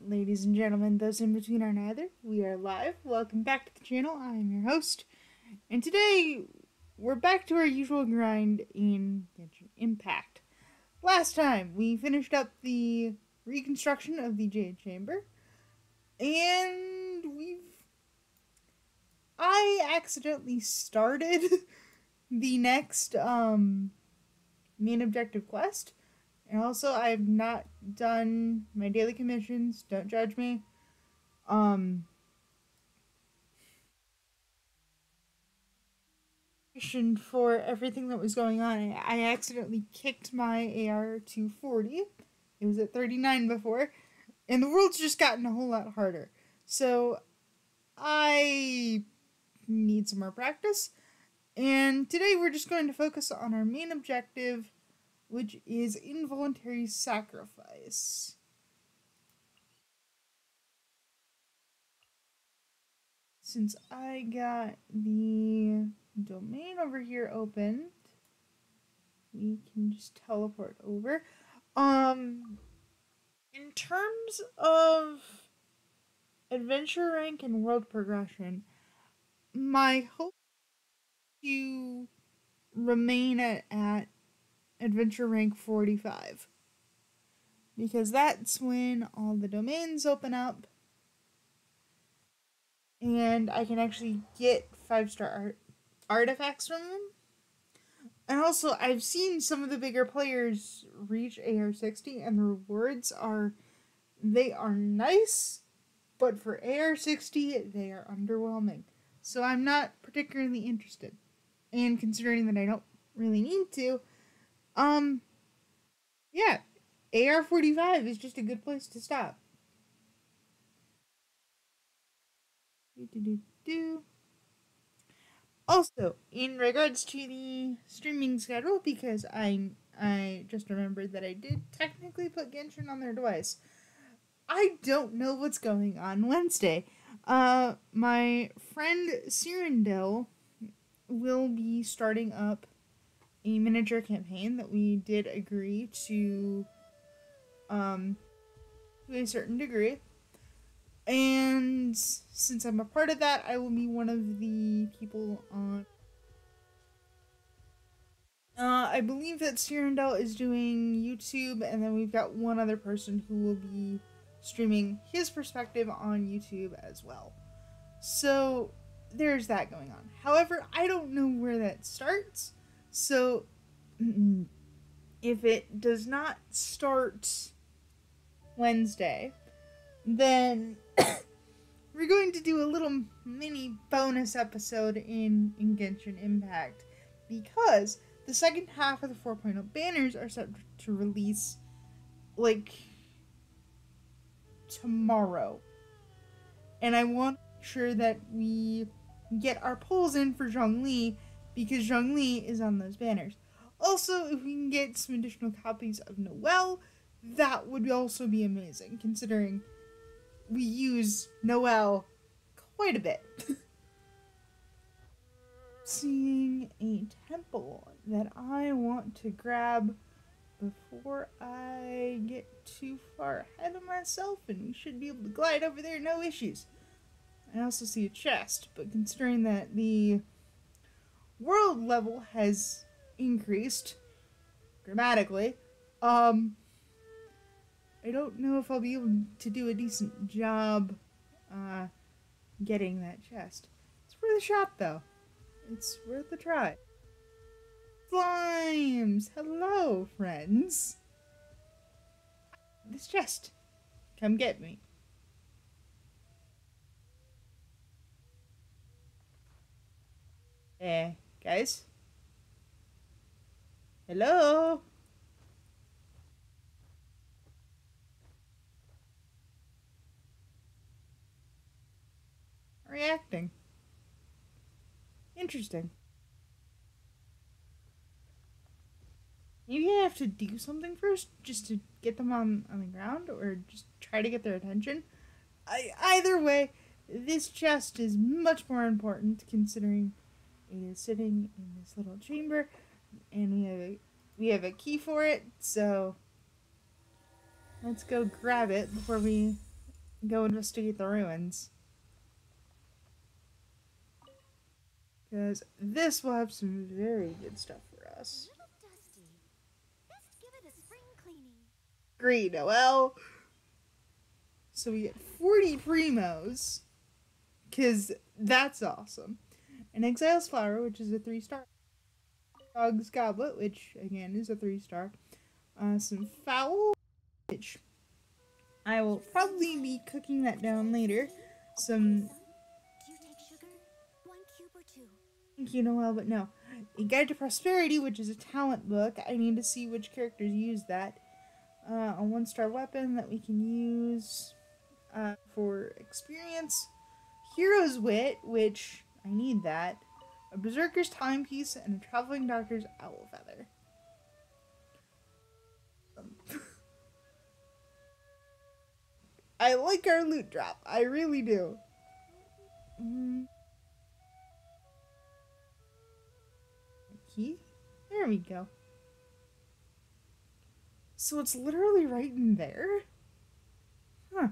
Ladies and gentlemen, those in between are neither. We are live. Welcome back to the channel. I am your host, and today we're back to our usual grind in Genshin Impact. Last time we finished up the reconstruction of the Jade Chamber, and I accidentally started the next main objective quest. And also, I've not done my daily commissions. Don't judge me. Um, for everything that was going on, I accidentally kicked my AR to 40. It was at 39 before, and the world's just gotten a whole lot harder. So, I need some more practice. And today we're just going to focus on our main objective, which is involuntary sacrifice. Since I got the domain over here opened, we can just teleport over. In terms of adventure rank and world progression, my hope to remain at adventure rank 45. Because that's when all the domains open up and I can actually get 5-star artifacts from them. And also, I've seen some of the bigger players reach AR 60, and the rewards are nice, but for AR 60, they are underwhelming. So I'm not particularly interested. And considering that I don't really need to, yeah, AR 45 is just a good place to stop. Also, in regards to the streaming schedule, because I just remembered that I did technically put Genshin on their device. I don't know what's going on Wednesday. My friend Cyrindel will be starting up a miniature campaign that we did agree to a certain degree. And since I'm a part of that, I will be one of the people on. I believe that Cyrindel is doing YouTube, and then we've got one other person who will be streaming his perspective on YouTube as well. So there's that going on. However, I don't know where that starts. So if it does not start Wednesday, then we're going to do a little mini bonus episode in Genshin Impact, because the second half of the 4.0 banners are set to release like tomorrow. And I want to make sure that we get our polls in for Zhongli, because Zhongli is on those banners. Also, if we can get some additional copies of Noelle, that would also be amazing, considering we use Noelle quite a bit. Seeing a temple that I want to grab before I get too far ahead of myself, and we should be able to glide over there, no issues. I also see a chest, but considering that the world level has increased dramatically, I don't know if I'll be able to do a decent job getting that chest. It's worth a shot, though. It's worth a try. Slimes! Hello, friends. This chest. Come get me. Guys? Hello? Reacting. Interesting. Maybe I have to do something first just to get them on the ground, or just try to get their attention. Either way, this chest is much more important, considering it is sitting in this little chamber, and we have a key for it, so let's go grab it before we go investigate the ruins. Because this will have some very good stuff for us. Great, Noelle. So we get 40 primos. Because that's awesome. An Exile's Flower, which is a 3-star. Dog's Goblet, which again is a 3-star. Some Fowl, which I will probably be cooking that down later. Some. Do you take sugar? 1 cube or 2? Thank you, Noelle, but no. A Guide to Prosperity, which is a talent book. I need to see which characters use that. A 1-star weapon that we can use for experience. Hero's Wit, which I need that. A Berserker's Timepiece, and a Traveling Doctor's Owl Feather. I like our loot drop. I really do. Key? There we go. So it's literally right in there? Huh.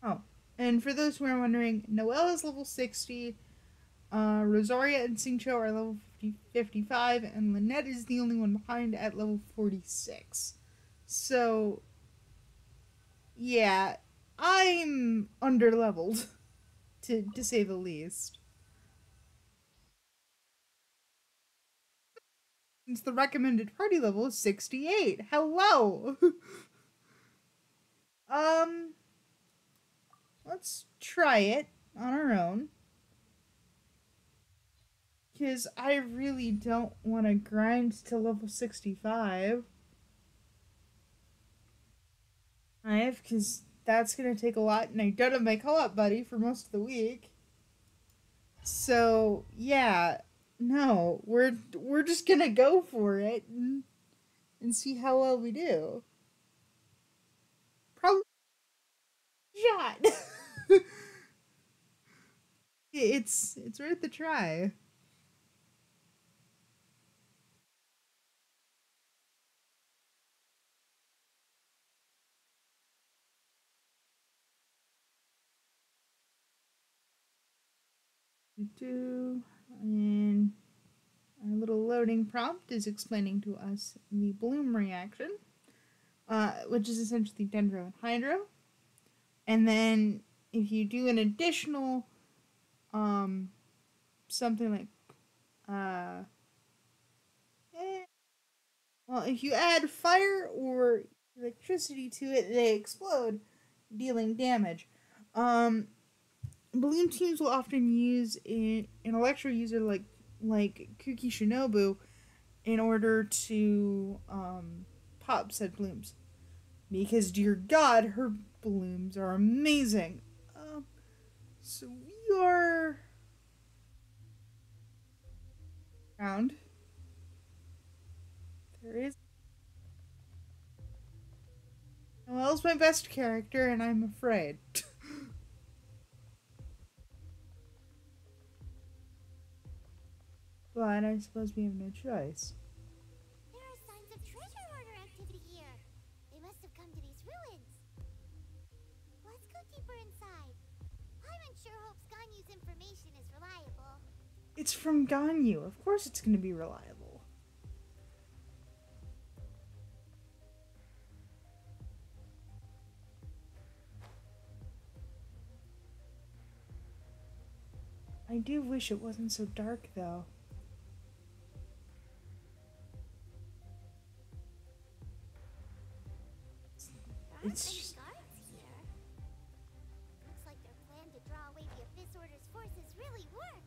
Oh, and for those who are wondering, Noelle is level 60, Rosaria and Xingqiu are level 55, and Lynette is the only one behind at level 46. So, yeah, I'm underleveled, to say the least. Since the recommended party level is 68. Hello! Let's try it on our own. Because I really don't want to grind to level 65. Because that's going to take a lot, and I don't have my co-op buddy for most of the week. So, yeah, no, we're just going to go for it and see how well we do. Probably shot. It's worth a try. And our little loading prompt is explaining to us the bloom reaction, which is essentially dendro and hydro. And then if you do an additional something like well, if you add fire or electricity to it, they explode, dealing damage. Balloon teams will often use an electro user like Kuki Shinobu in order to pop said blooms. Because, dear God, her blooms are amazing. So we are around. There is. Noelle's my best character, and I'm afraid. But I suppose we have no choice. There are signs of treasure hoarder activity here. They must have come to these ruins. Let's go deeper inside. I'm sure Hope's Ganyu's information is reliable. It's from Ganyu. Of course it's going to be reliable. I do wish it wasn't so dark, though. It's just... guards here. Looks like their plan to draw away the Abyss Order's forces really worked.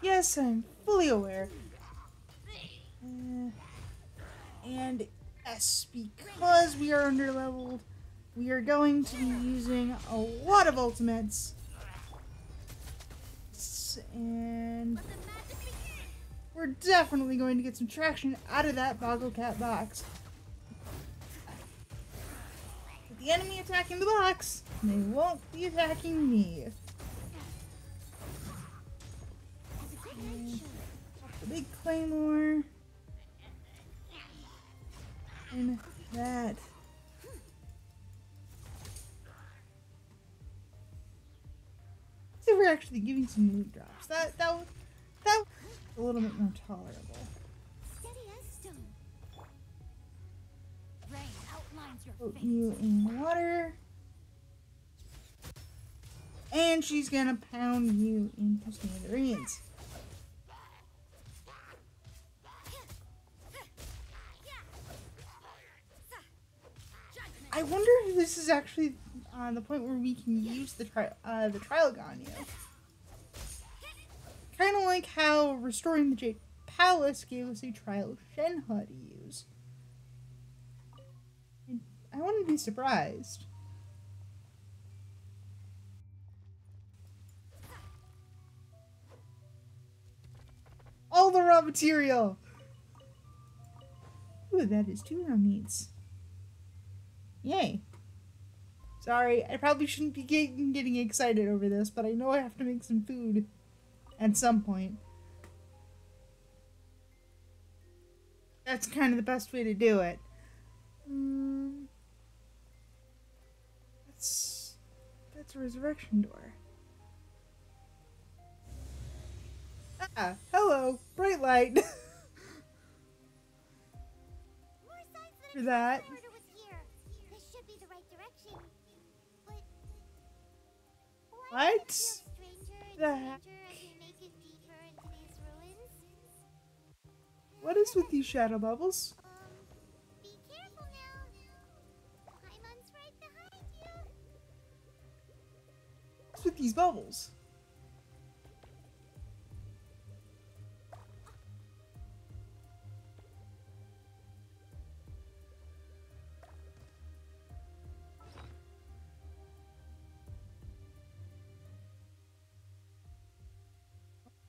Yes, I'm fully aware. And yes, because we are underleveled, we are going to be using a lot of ultimates. And we're definitely going to get some traction out of that Boggle Cat box. With the enemy attacking the box, they won't be attacking me. big claymore. And that. So we're actually giving some loot drops. That was a little bit more tolerable. Steady as stone. Rain outlines your Put face. you in water. And she's gonna pound you into smithereens. I wonder if this is actually the point where we can use the trial Ganyu. Kind of like how restoring the Jade Palace gave us a trial Shenhe to use. I wouldn't be surprised. All the raw material! Ooh, that is tuna meats. Yay. Sorry, I probably shouldn't be getting excited over this, but I know I have to make some food at some point. That's kind of the best way to do it. That's a resurrection door. Ah, hello, bright light. For that. This should be the right direction. But What? Stranger The and heck? stranger as we make it deeper into these ruins. What is with these shadow bubbles? Be careful now. Paimon's right behind you. What's with these bubbles?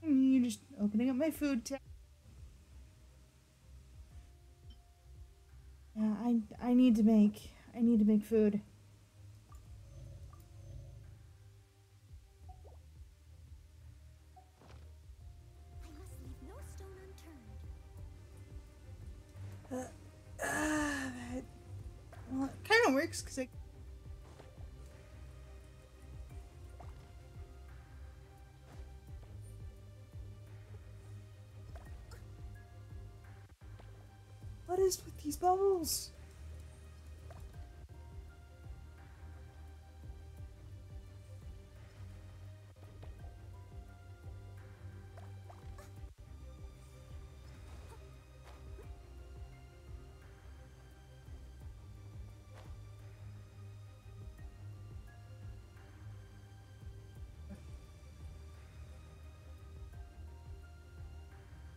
You're just opening up my food tab. Yeah, I need to make food. I must leave no stone unturned. That, well, it kind of works because I. What is with these bubbles?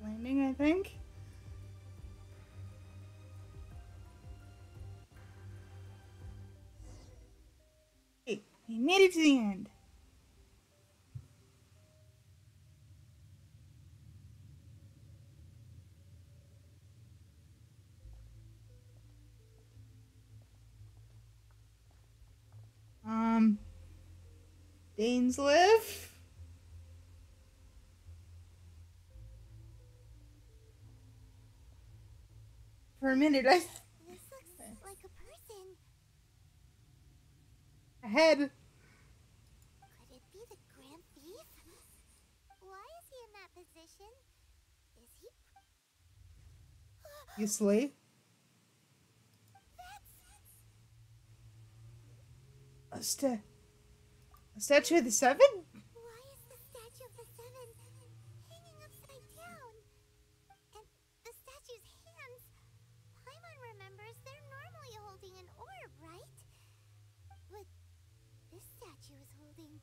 Landing, I think. Hey, we made it to the end. Danes live. For a minute, This looks like a person. Ahead. Could it be the Grand Thief? Why is he in that position? Is he... Obviously. A statue of the Seven? Why is the statue of the Seven hanging upside down? And the statue's hands... Paimon remembers they're normally holding an orb, right? But this statue is holding...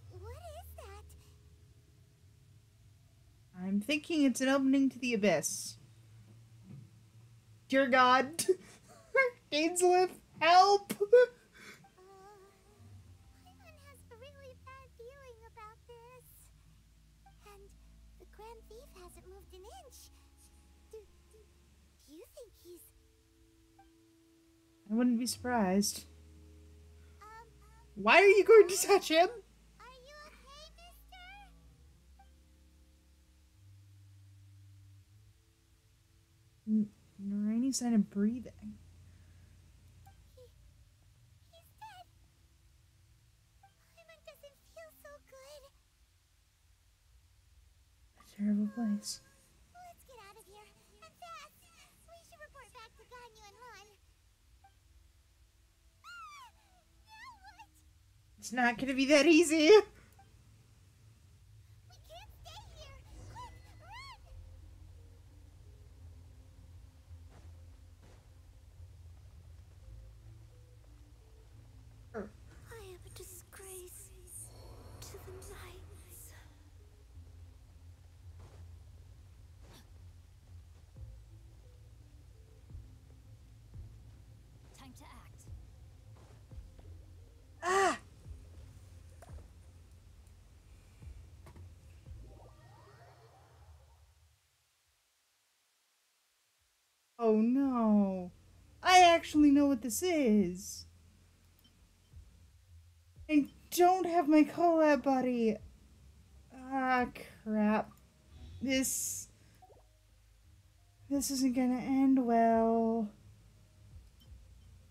What is that? I'm thinking it's an opening to the abyss. Dear God. Ainsliff, help! Paimon has a really bad feeling about this. And the Grand Thief hasn't moved an inch. Do you think he's... I wouldn't be surprised. Why are you going to touch him? Are you okay, mister? sign of breathing. He's dead. Paimon doesn't feel so good. A terrible place. Let's get out of here. And fast. We should report back to Ganyu and Lon. Now what? It's not gonna be that easy. We can't stay here. Quick, run! I am a disgrace to the knights. Time to act. Ah! Oh no. I actually know what this is. I don't have my collab buddy. Ah, crap. This isn't gonna end well.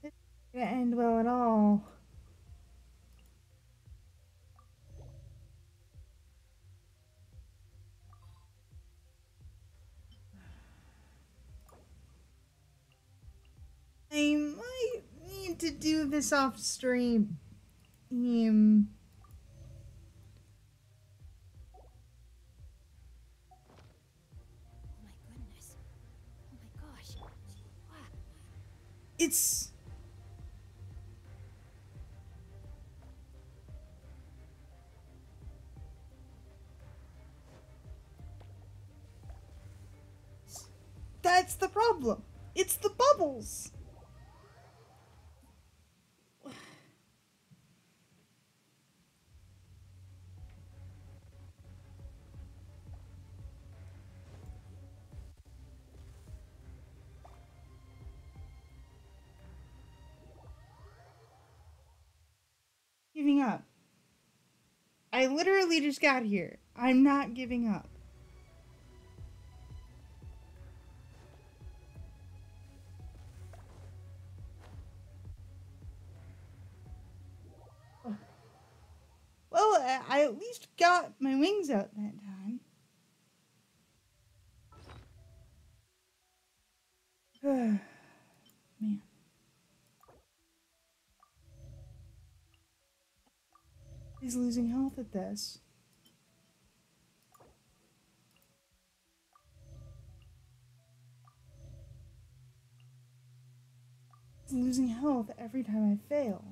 This isn't gonna end well at all. I might need to do this off stream. Oh my goodness. Oh my gosh. Wow. It's... That's the problem. It's the bubbles. Giving up. I literally just got here. I'm not giving up. Well, I at least got my wings out that time. Man. He's losing health at this. He's losing health every time I fail.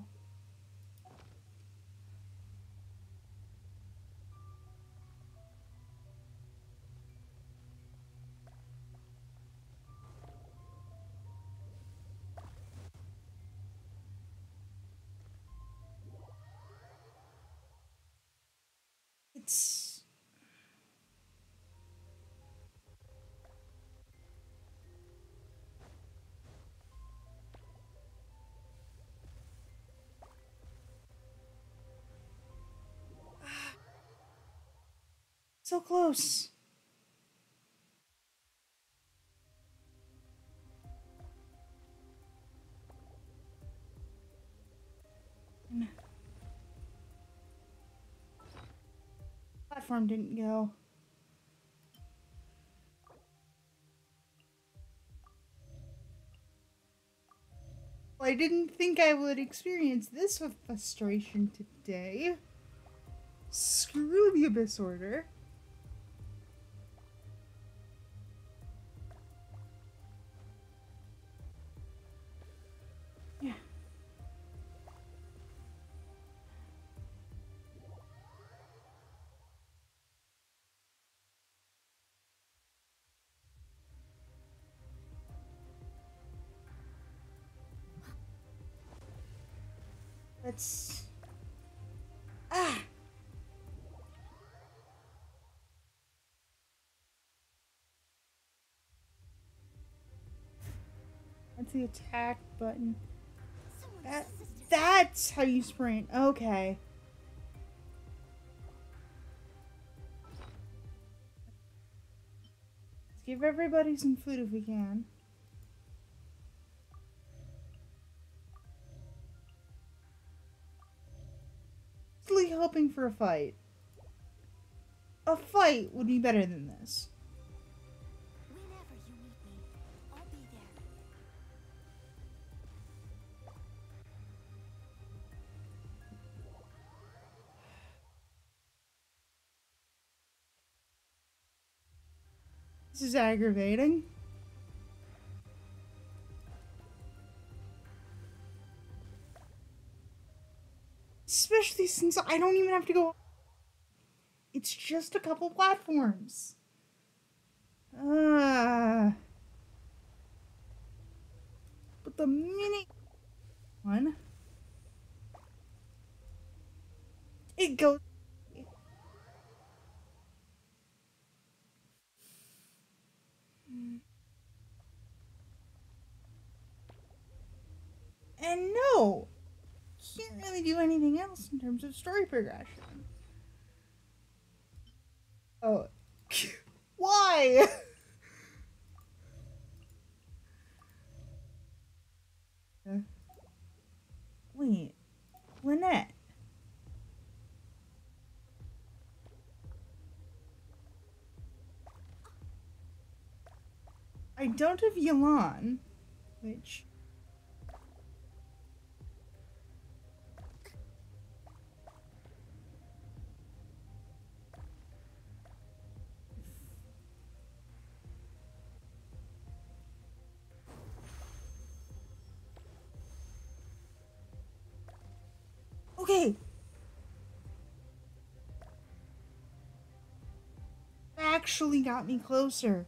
It's... so close. Platform didn't go. Well, I didn't think I would experience this with frustration today. Screw the Abyss Order. Yeah. Let's... Ah! That's the attack button. That's how you sprint. Okay. Let's give everybody some food if we can. hoping for a fight. A fight would be better than this. Whenever you need me, I'll be there. This is aggravating. Especially since I don't even have to go. It's just a couple platforms. But the minute one, it goes. And no, can't really do anything else in terms of story progression. Oh, why? Wait, Lynette. I don't have Yalan, which. Okay. Actually got me closer.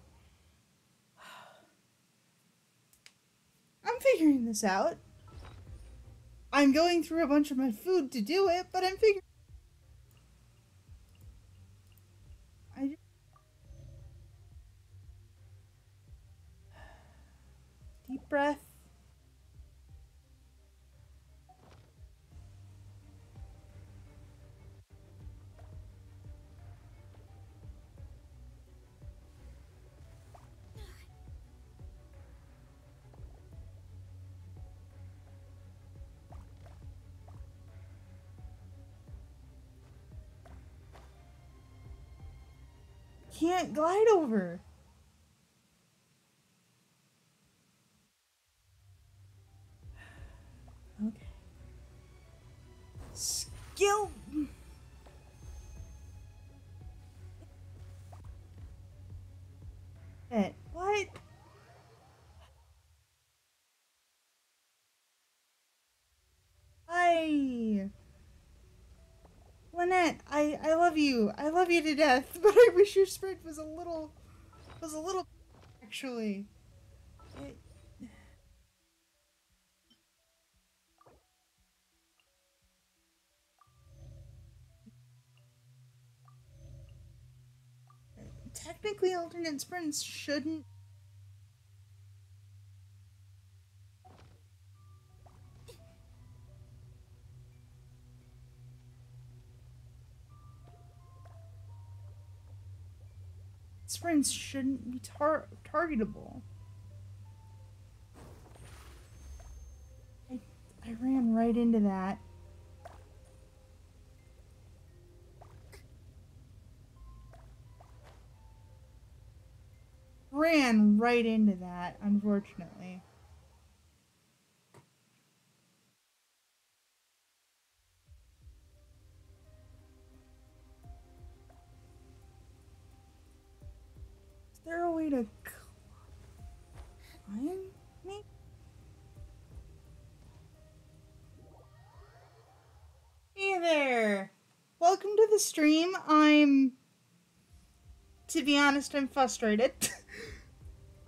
I'm figuring this out. I'm going through a bunch of my food to do it, but I'm figuring. I just... Deep breath. Can't glide over. Okay. Skill. What? I. Lynette, I love you. I love you to death, but I wish your sprint was a little actually. It, technically alternate sprints shouldn't. Sprints shouldn't be targetable. I ran right into that. Ran right into that, unfortunately. Is there a way to climb me? Hey there! Welcome to the stream. To be honest, I'm frustrated.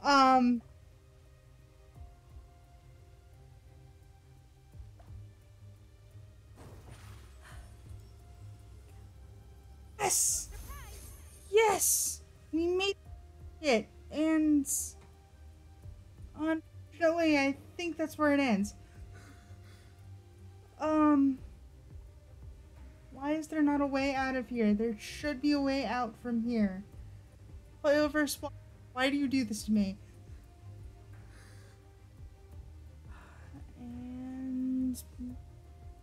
um, yes! Yes! We made it, and unfortunately, I think that's where it ends. Why is there not a way out of here? There should be a way out from here. Playover Spawn, why do you do this to me? And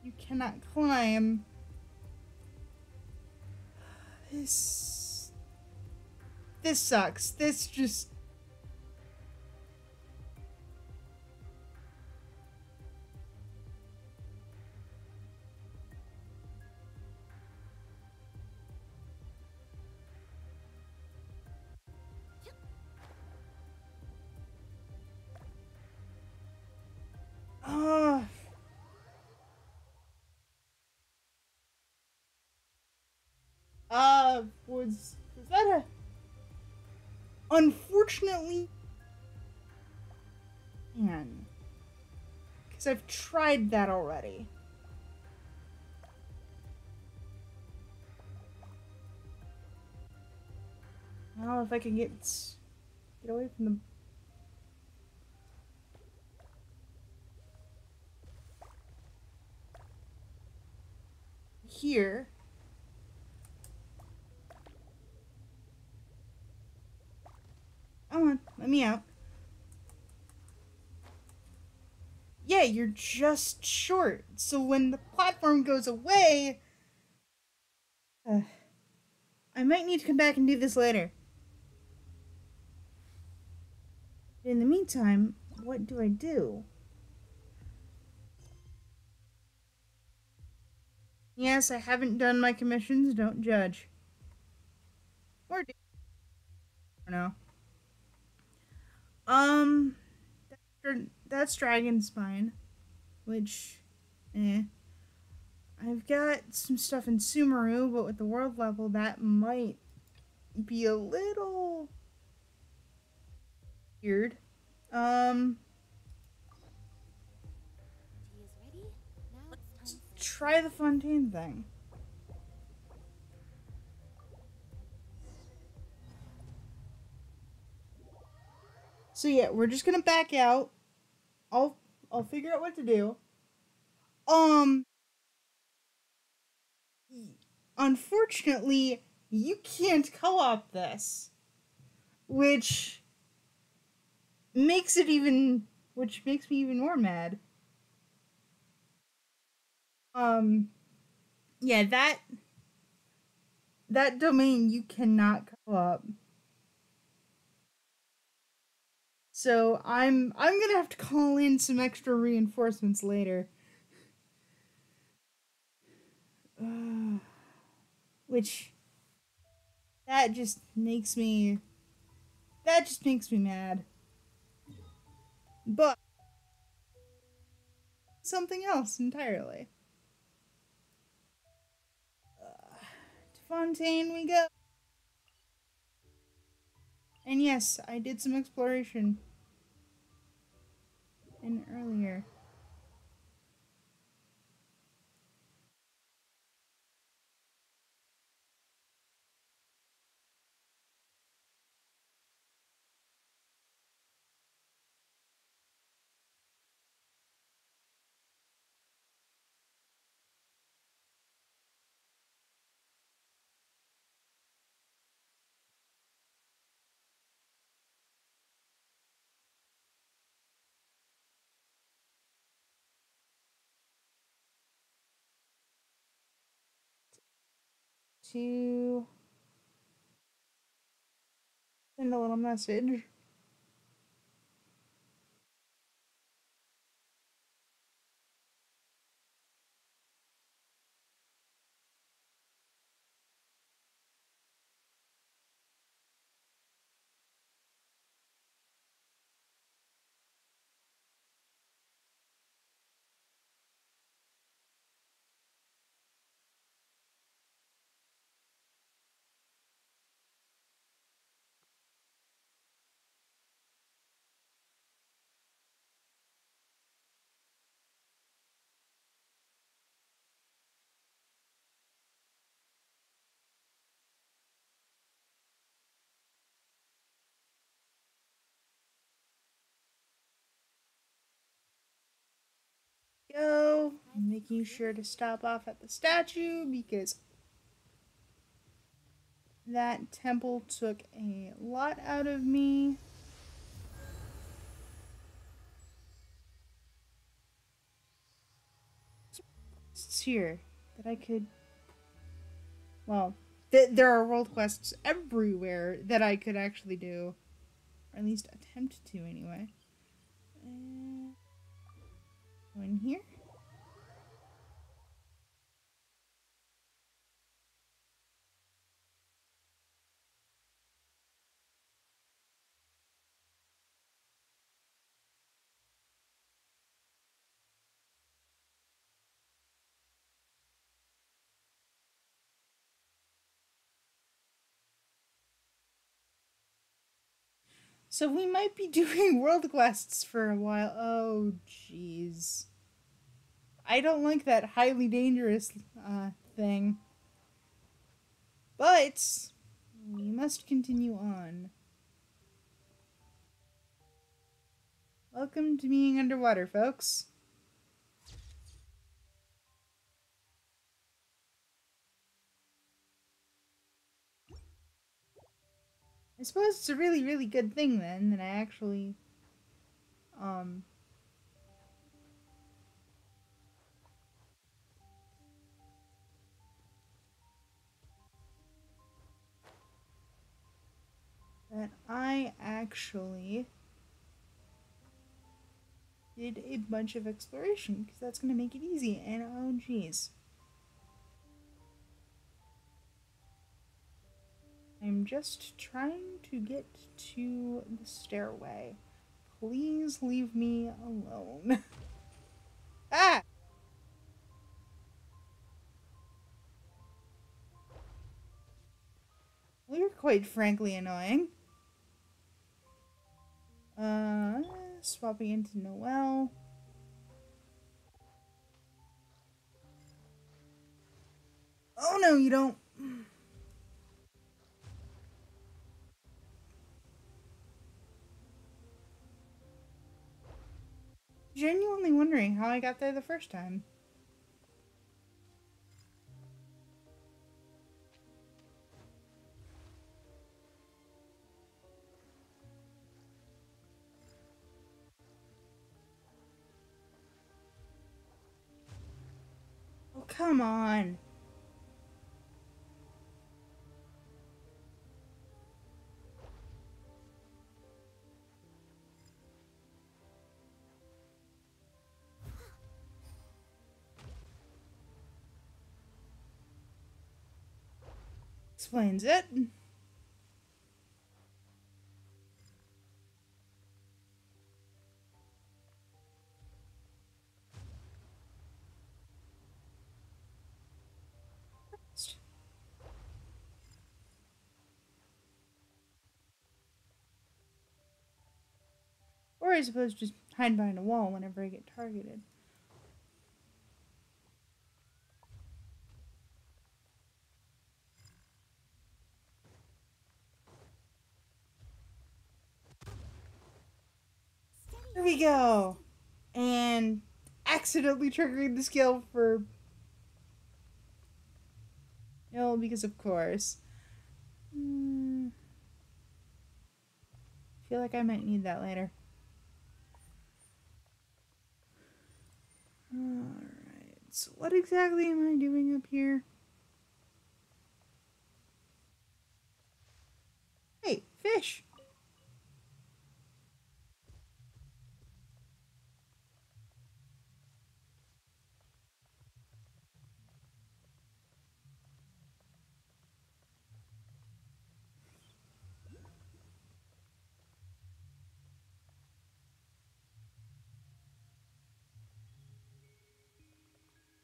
you cannot climb. This... This sucks. This just... Uh, was that a... Unfortunately... Man. Because I've tried that already. I don't know if I can get away from the... Here. Come on, let me out. Yeah, you're just short. So when the platform goes away... I might need to come back and do this later. In the meantime, what do I do? Yes, I haven't done my commissions, don't judge. Or do I don't know. Um, that's Dragon Spine, which, eh. I've got some stuff in Sumeru, but with the world level, that might be a little weird. Um, Tea is ready. Now it's time for try the Fontaine thing. So yeah, we're just gonna back out. I'll figure out what to do. Um, Unfortunately, you can't co-op this, which makes it even, which makes me even more mad. Um, yeah, that domain you cannot co-op. So I'm gonna have to call in some extra reinforcements later. Which that just makes me mad. But something else entirely. To Fontaine we go. And yes, I did some exploration in earlier. To send a little message. Go. Making sure to stop off at the statue because that temple took a lot out of me. It's here that I could, well, there are world quests everywhere that I could actually do, or at least attempt to anyway. Go in here. So we might be doing world quests for a while. Oh, jeez. I don't like that highly dangerous thing. But we must continue on. Welcome to being underwater, folks. I suppose it's a really, really good thing then that I actually um that I actually did a bunch of exploration because that's going to make it easy. And oh, geez. I'm just trying to get to the stairway. Please leave me alone. Ah! Well, you're quite frankly annoying. Uh, Swapping into Noelle. Oh no, you don't. Genuinely wondering how I got there the first time. Oh, come on. Explains it. Or I suppose just hide behind a wall whenever I get targeted. There we go. And accidentally triggering the skill for because of course. Feel like I might need that later. Alright, so what exactly am I doing up here? Hey, fish!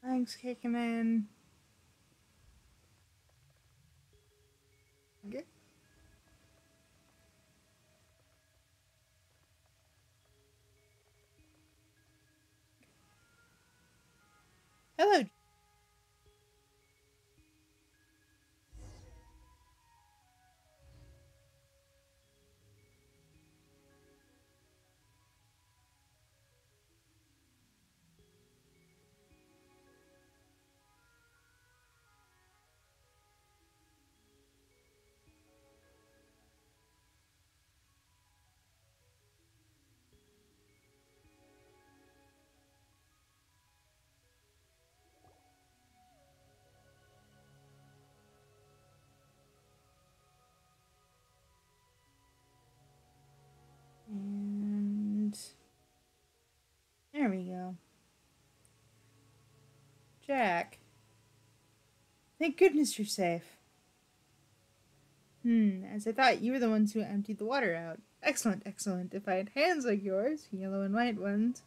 Thanks, kicking in. Okay. Hello. Jack. Thank goodness you're safe. As I thought you were the ones who emptied the water out. Excellent, excellent. If I had hands like yours, yellow and white ones,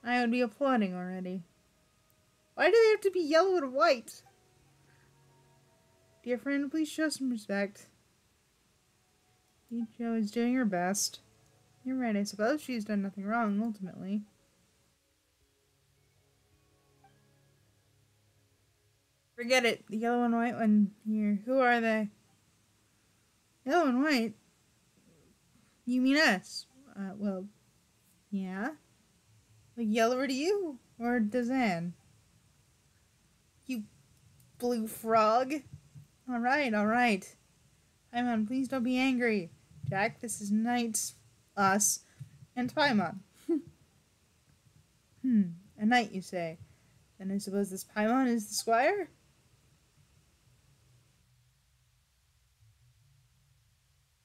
I would be applauding already. Why do they have to be yellow and white? Dear friend, please show some respect. Ichio is doing her best. You're right, I suppose. She's done nothing wrong, ultimately. Forget it. The yellow and white one here. Who are they? Yellow and white? You mean us? Well, yeah. Like yellower to you? Or does Anne? You blue frog. Alright, alright. Paimon, please don't be angry. Jack, this is Knight, us, and Paimon. A knight, you say? Then I suppose this Paimon is the squire?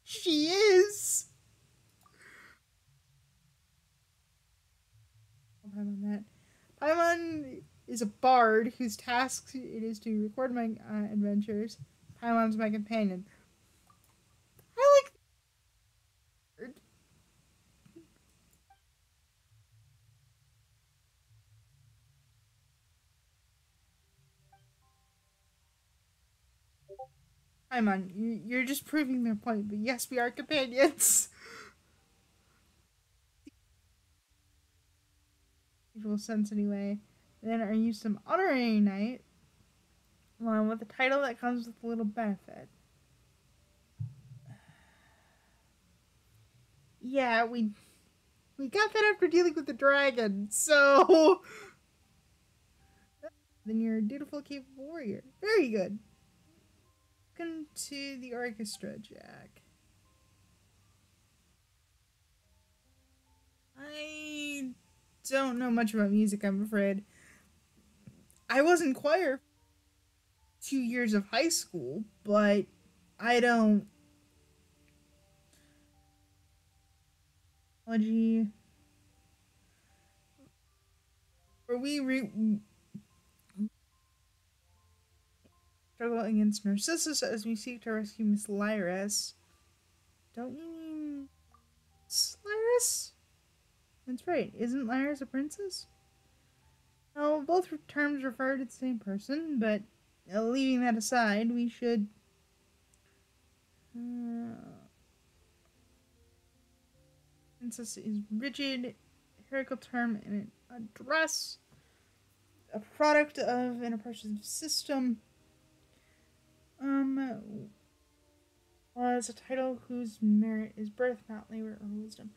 She is! Paimon that. Paimon is a bard whose task it is to record my adventures. Paimon's my companion. I like the word. Paimon, you're just proving their point, but yes, we are companions. Usual sense anyway. Then are you some honorary knight? Well, with a title that comes with a little benefit. Yeah, we got that after dealing with the dragon, so then you're a dutiful, capable warrior. Very good. Welcome to the orchestra, Jack. I don't know much about music, I'm afraid. I was in choir 2 years of high school, but I don't. Where we struggle against Narcissus as we seek to rescue Miss Lyris. Don't you mean Lyris? That's right. Isn't Lyris a princess? No, both terms refer to the same person, but leaving that aside, we should. Princess is rigid, hierarchical term in an address, a product of an oppressive system. Was a title whose merit is birth, not labor or wisdom.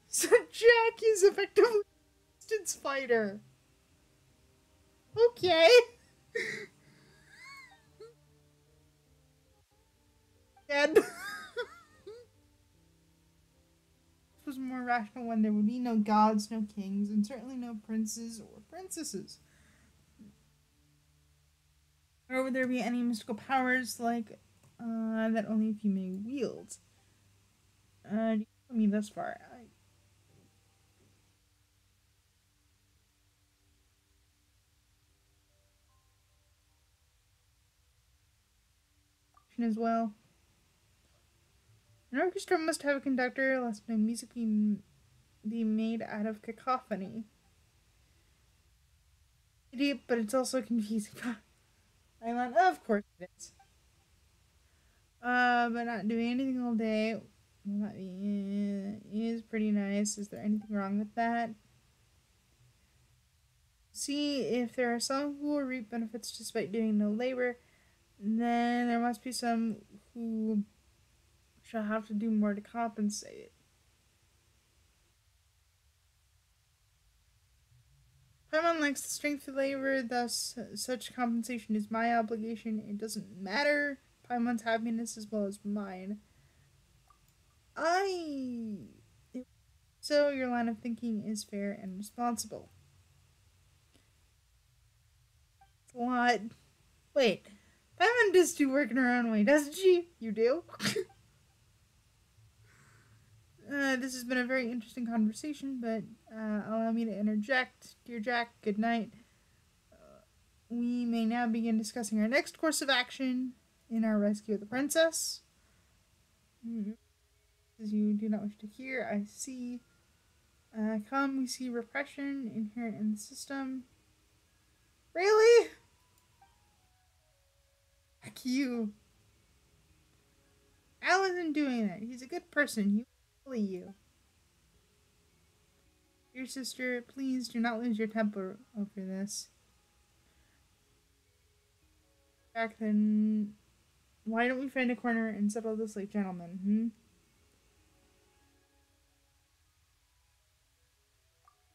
So Jack is effectively a distance fighter. Okay. And this was a more rational when there would be no gods, no kings, and certainly no princes or princesses. Nor would there be any mystical powers like that only a few may wield. Do you know me thus far? As well. An orchestra must have a conductor, lest no music be made out of cacophony. Idiot, but it's also confusing. I'm on, of course it is. But not doing anything all day. Well, that is pretty nice. Is there anything wrong with that? See if there are some who will reap benefits despite doing no labor. Then there must be some who shall have to do more to compensate. Paimon likes the strength of labor, thus such compensation is my obligation. It doesn't matter Paimon's happiness as well as mine. So your line of thinking is fair and responsible. It's a lot. Wait, Paimon does do work in her own way, doesn't she? You do? This has been a very interesting conversation, but allow me to interject. Dear Jack, good night. we may now begin discussing our next course of action in our rescue of the princess. As you do not wish to hear, I see. We see repression inherent in the system. Really? Heck you. Al isn't doing that. He's a good person. He won't bully you. Dear sister, please do not lose your temper over this. Back then, why don't we find a corner and settle this like gentlemen,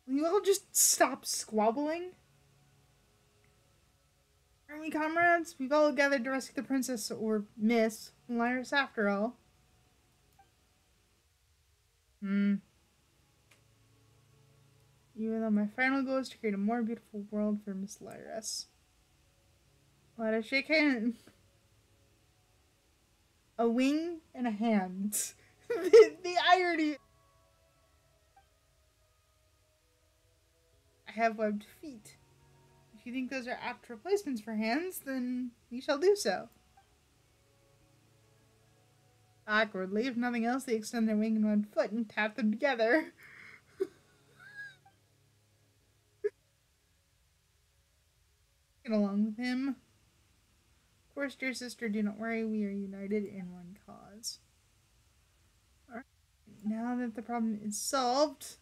Will you all just stop squabbling? Aren't we comrades? We've all gathered to rescue the princess, or Miss Lyris after all. Even though my final goal is to create a more beautiful world for Miss Lyris. Let us shake hands. A wing and a hand. the irony. I have webbed feet. If you think those are apt replacements for hands, then we shall do so. Awkwardly, if nothing else, they extend their wing in one foot and tap them together. Get along with him. Of course, dear sister, do not worry, we are united in one cause. Alright, now that the problem is solved.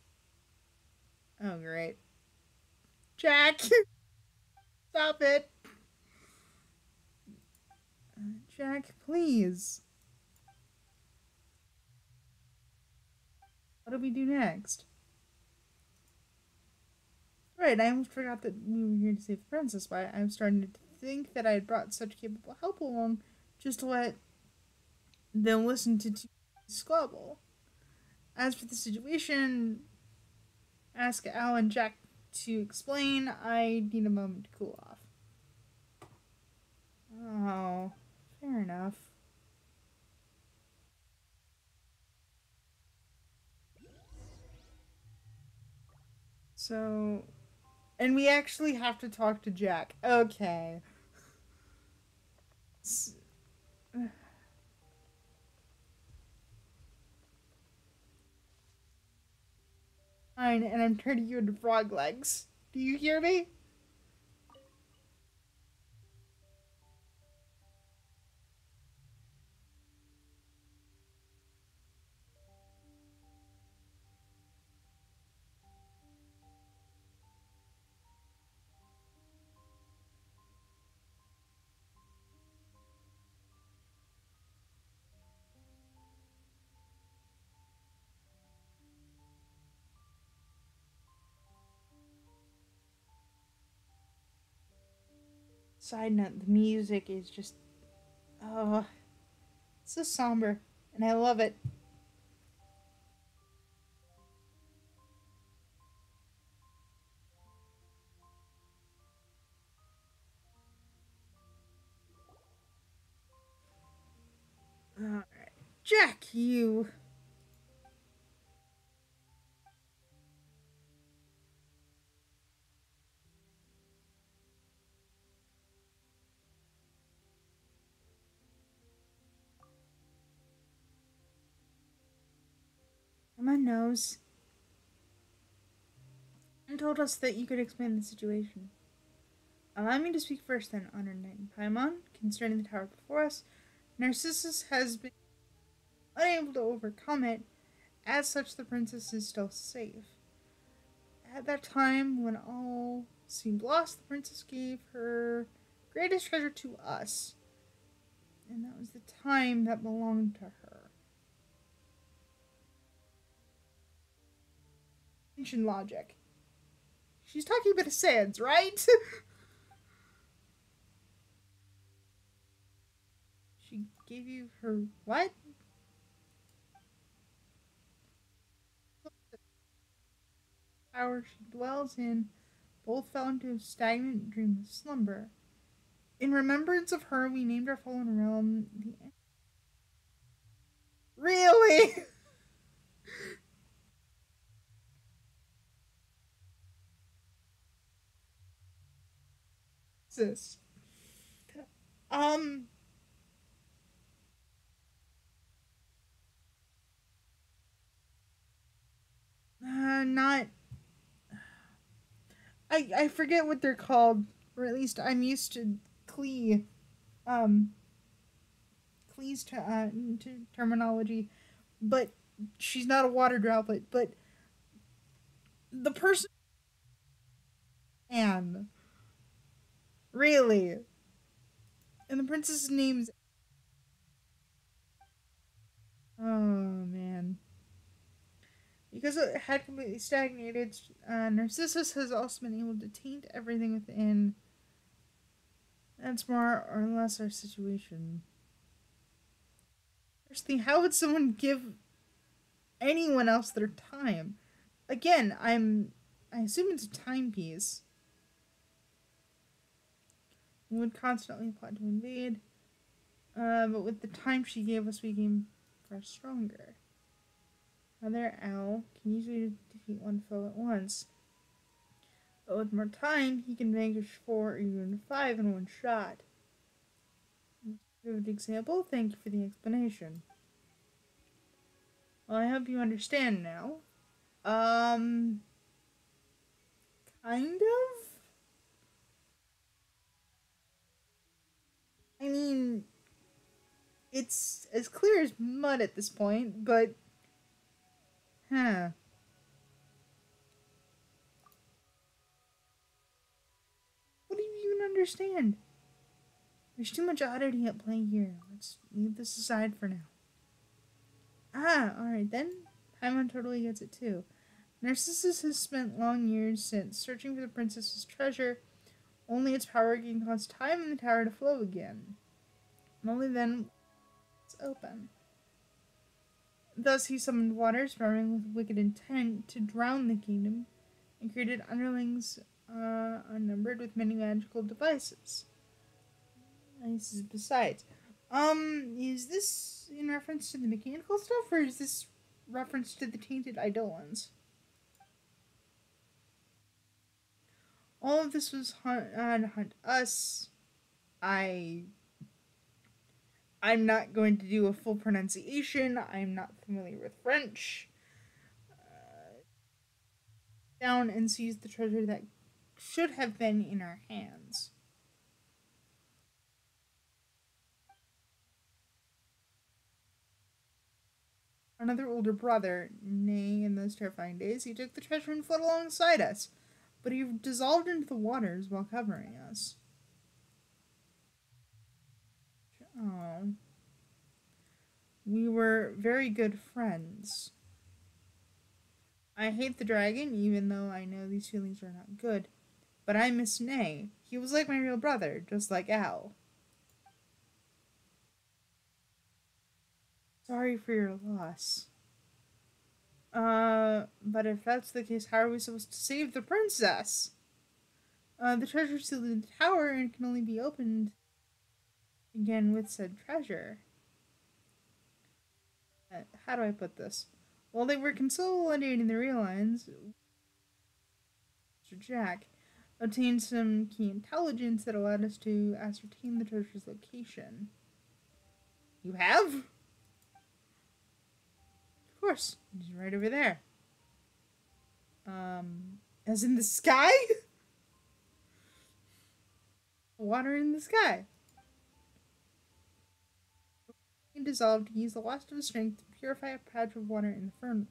Oh, great. Jack! Stop it! Jack, please. What do we do next? Right, I almost forgot that we were here to save the princess. Why, I'm starting to think that I had brought such capable help along just to let them listen to squabble. As for the situation, ask Al and Jack to explain. I need a moment to cool off. Oh, fair enough. So, and we actually have to talk to Jack. Okay. Fine, and I'm turning you into frog legs. Do you hear me? Side note, the music is just, oh, it's so somber, and I love it. Alright. Jack, you. Someone knows. And told us that you could explain the situation. Allow me to speak first then, Honored Knight and Paimon, concerning the tower before us. Narcissus has been unable to overcome it. As such, the princess is still safe. At that time, when all seemed lost, the princess gave her greatest treasure to us. And that was the time that belonged to her. Genshin logic. She's talking about the sands, right? She gave you her what? The power she dwells in both fell into a stagnant, dreamless slumber. In remembrance of her, we named our fallen realm the. Really? exist. Um, not I forget what they're called, or at least I'm used to Klee, um, Klee's terminology, but she's not a water droplet. But the person Anne, really, and the princess's name's oh man. Because it had completely stagnated, Narcissus has also been able to taint everything within. That's more or less our situation. First thing, how would someone give anyone else their time? Again, I assume it's a timepiece. We would constantly plot to invade. But with the time she gave us, we became far stronger. Another owl can usually defeat one foe at once. But with more time, he can vanquish 4 or even 5 in one shot. Good example. Thank you for the explanation. Well, I hope you understand now. Um, kind of? I mean, it's as clear as mud at this point, but. Huh. What do you even understand? There's too much oddity at play here. Let's leave this aside for now. Ah, alright then. Paimon totally gets it too. Narcissus has spent long years since searching for the princess's treasure. Only its power can cause time in the tower to flow again. And only then it's open. Thus he summoned waters brimming with wicked intent to drown the kingdom, and created underlings unnumbered with many magical devices. This is besides. Is this in reference to the mechanical stuff, or is this reference to the tainted eidolons? All of this was hunt us. I I'm not going to do a full pronunciation. I'm not familiar with French. Down and seize the treasure that should have been in our hands. Another older brother, nay, in those terrifying days, he took the treasure and fled alongside us, but he dissolved into the waters while covering us. Oh. We were very good friends. I hate the dragon, even though I know these feelings are not good. But I miss Nay. He was like my real brother, just like Al. Sorry for your loss. But if that's the case, how are we supposed to save the princess? The treasure's sealed in the tower and can only be opened again with said treasure. How do I put this? While they were consolidating the real lines, Mr. Jack obtained some key intelligence that allowed us to ascertain the treasure's location. You have? Of course. It's right over there. As in the sky? Water in the sky. He dissolved, he used the last of his strength to purify a patch of water in the firmament.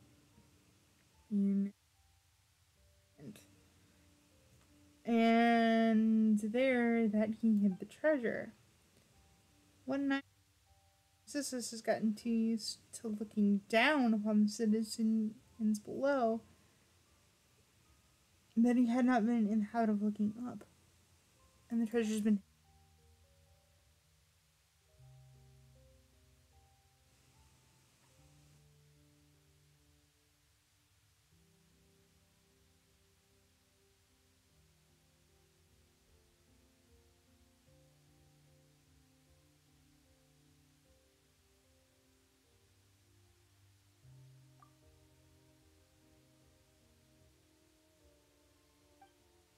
And there that he hid the treasure. One night, Narcissus has gotten too used to looking down upon the citizens below that he had not been in the habit of looking up. And the treasure's been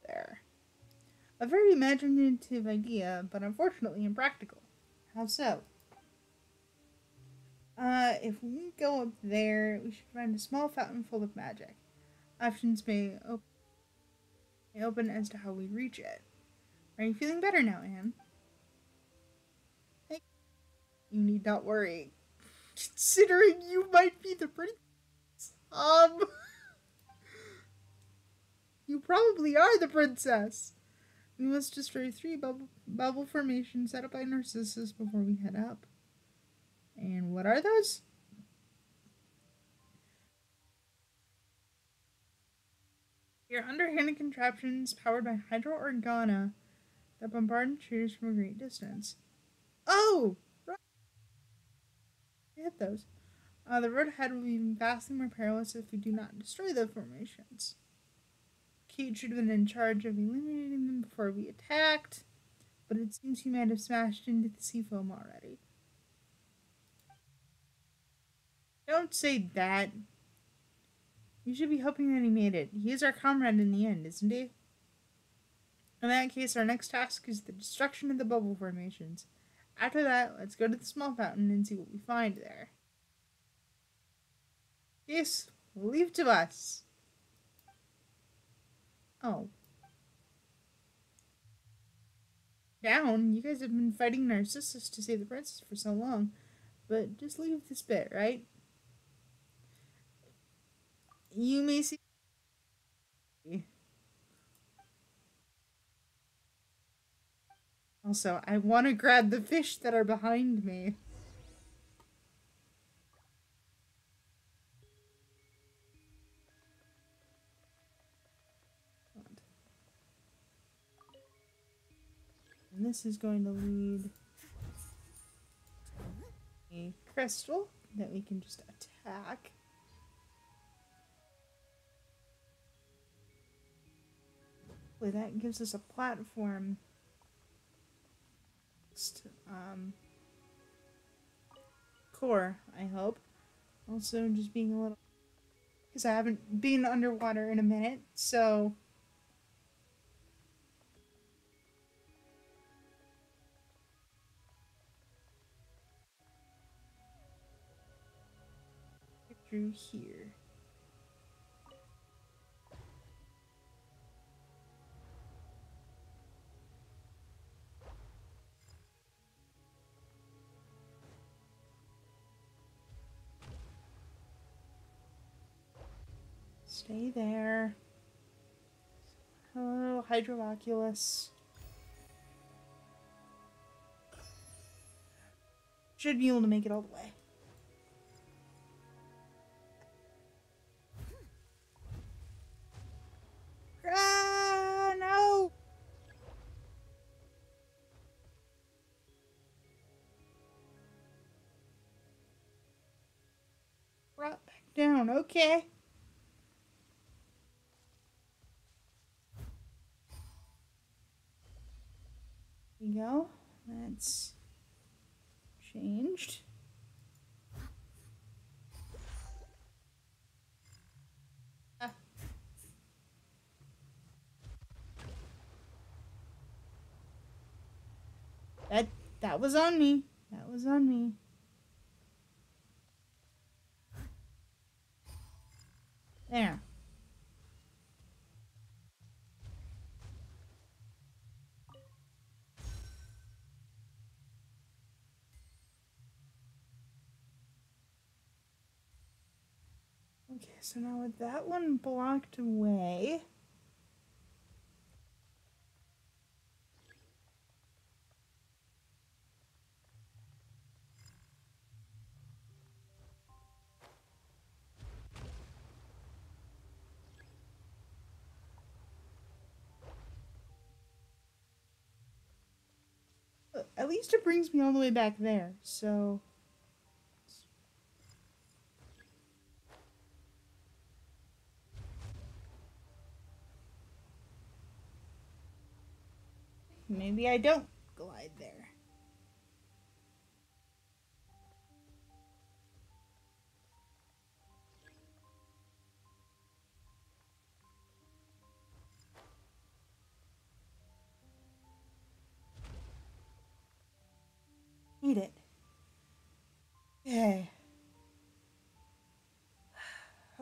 there. A very imaginative idea, but unfortunately impractical. How so? If we go up there, we should find a small fountain full of magic. Options may open as to how we reach it. Are you feeling better now, Anne? Hey, you need not worry. Considering you might be the princess, you probably are the princess. We must destroy 3 bubble formations set up by Narcissus before we head up. And what are those? Your underhanded contraptions powered by hydro organa that bombard intruders from a great distance. Oh! Right. I hit those. The road ahead will be vastly more perilous if we do not destroy the formations. Kate should have been in charge of eliminating them before we attacked, but it seems he might have smashed into the sea foam already. Don't say that. You should be hoping that he made it. He is our comrade in the end, isn't he? In that case, our next task is the destruction of the bubble formations. After that, let's go to the small fountain and see what we find there. Yes, leave to us. Oh. Down? You guys have been fighting Narcissus to save the princess for so long. But just leave this bit, right? You may see. Also, I want to grab the fish that are behind me. And this is going to lead a crystal that we can just attack. Hopefully that gives us a platform. Core, I hope. Also, just being a little. Because I haven't been underwater in a minute, so. Through here. Stay there. Hello, Hydroculus. Should be able to make it all the way. Ah, no! Brought back down, okay. There we go. That's changed. Ah. That was on me. That was on me. There. Okay, so now with that one blocked away. At least it brings me all the way back there, so. Maybe I don't glide there.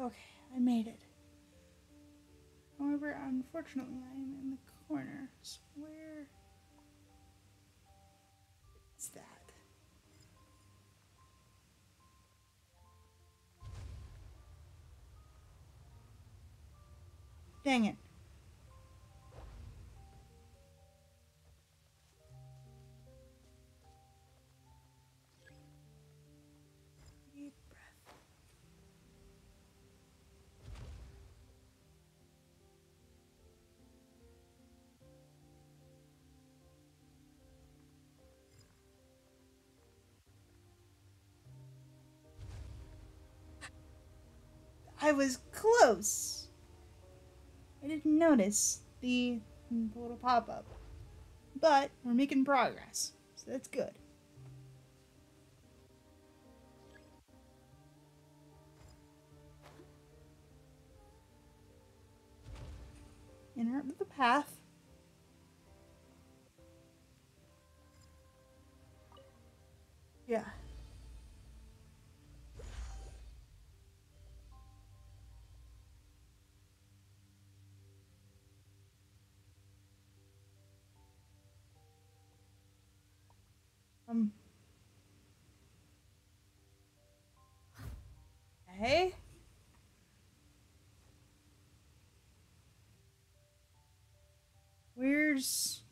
Okay, I made it. However, unfortunately, I am in the corner. So where is that? Dang it. Deep breath. I was close. I didn't notice the little pop-up. But we're making progress, so that's good. Interrupt the path. Yeah. Um. Hey. Where's...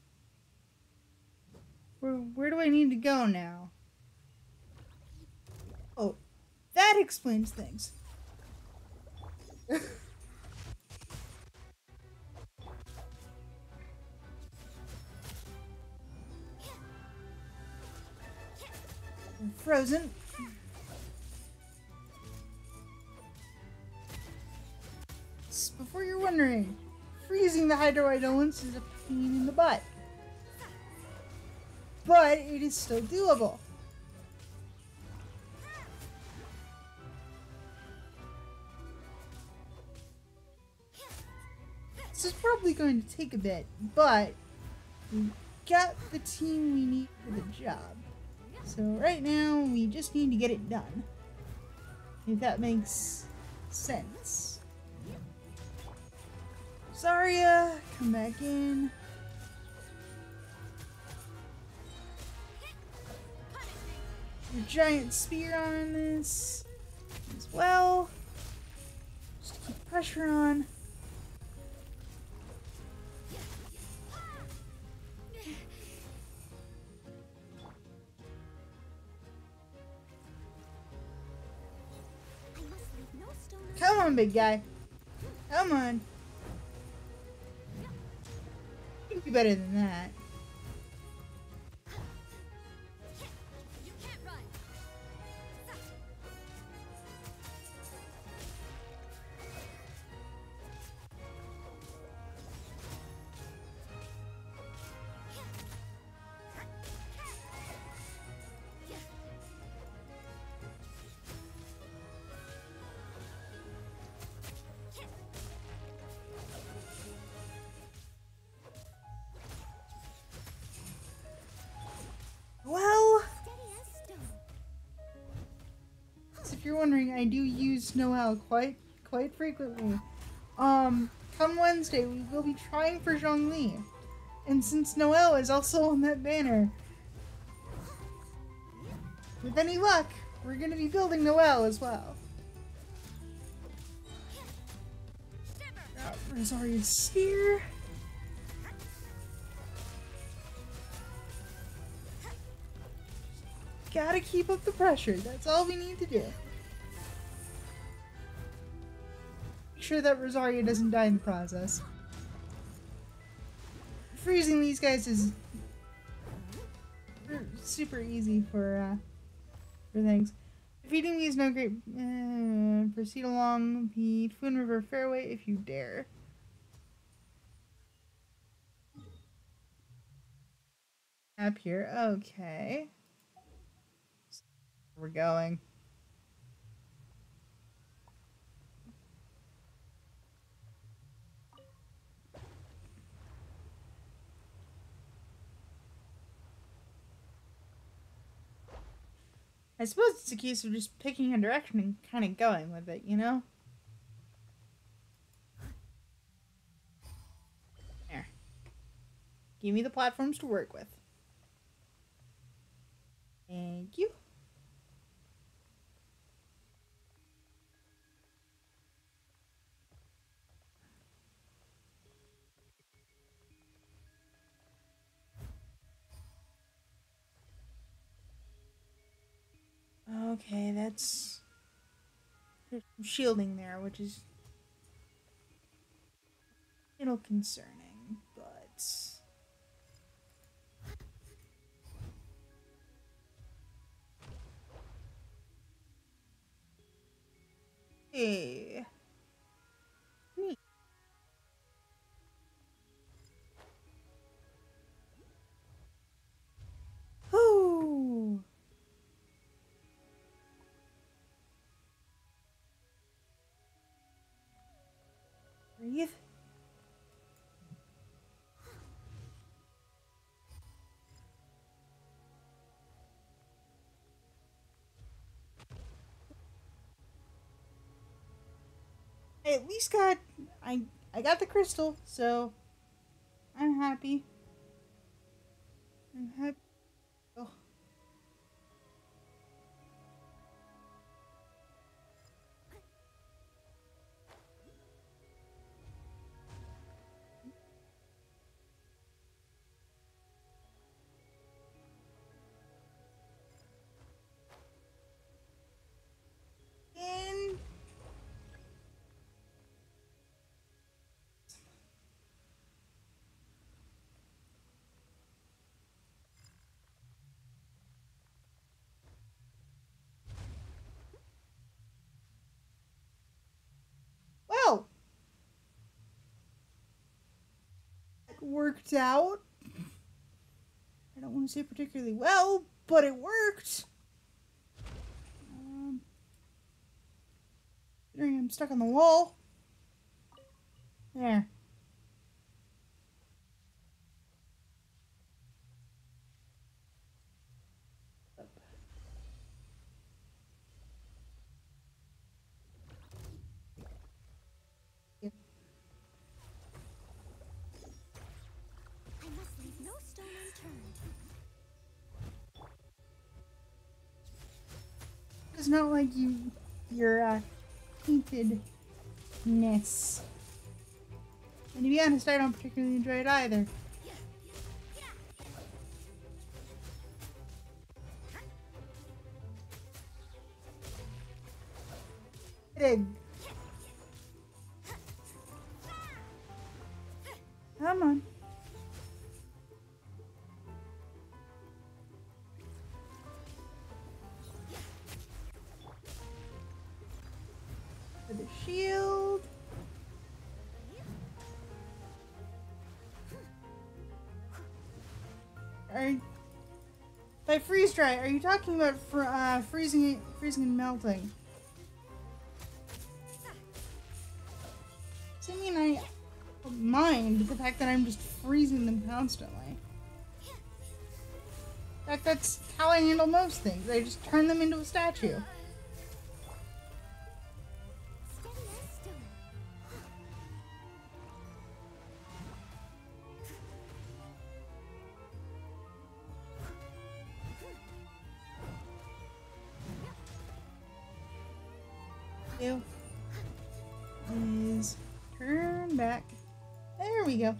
Where do I need to go now? Oh, that explains things. I'm frozen. Before you're wondering, freezing the hydroidolins is a pain in the butt. But it is still doable. This is probably going to take a bit, but we got the team we need for the job. So right now, we just need to get it done. If that makes sense. Zarya, come back in. Your giant spear on this as well. Just keep pressure on. Come on, big guy. Come on. You can do better than that. Well, if you're wondering, I do use Noelle quite frequently. Come Wednesday, we will be trying for Zhongli. And since Noelle is also on that banner, with any luck, we're gonna be building Noelle as well. Got Rosaria's spear. Gotta keep up the pressure, that's all we need to do. Make sure that Rosaria doesn't die in the process. Freezing these guys is super easy for things. Defeating me is no great. Proceed along the Twin River Fairway if you dare. Up here, okay. We're going. I suppose it's a case of just picking a direction and kind of going with it, you know? Give me the platforms to work with. Thank you. Okay, that's... There's some shielding there, which is a little concerning, but... Hey. Neat. Whew. Breathe. I at least got... I got the crystal, so... I'm happy. I'm happy. Oh. And... Well! It worked out. I don't want to say particularly well, but it worked. Considering I'm stuck on the wall. There. I must leave no stone unturned. It's not like your paintedness. And to be honest, I don't particularly enjoy it either. I did. Come on. For the shield. By freeze dry, are you talking about freezing and melting? Does that mean I don't mind the fact that I'm just freezing them constantly? In fact, that's how I handle most things. I just turn them into a statue. Steady as stone. You is turn back. There we go.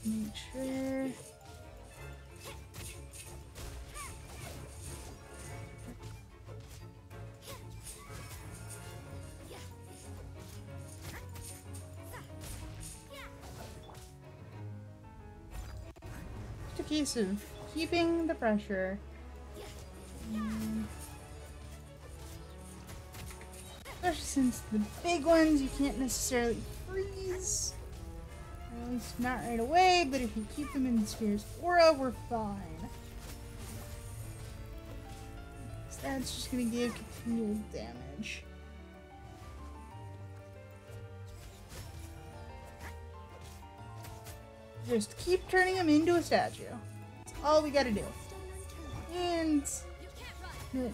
Make sure. Just a case of keeping the pressure. Especially since the big ones you can't necessarily freeze. Or at least not right away, but if you keep them in the sphere's aura, we're fine. So that's just gonna give continual damage. Just keep turning them into a statue. That's all we gotta do. And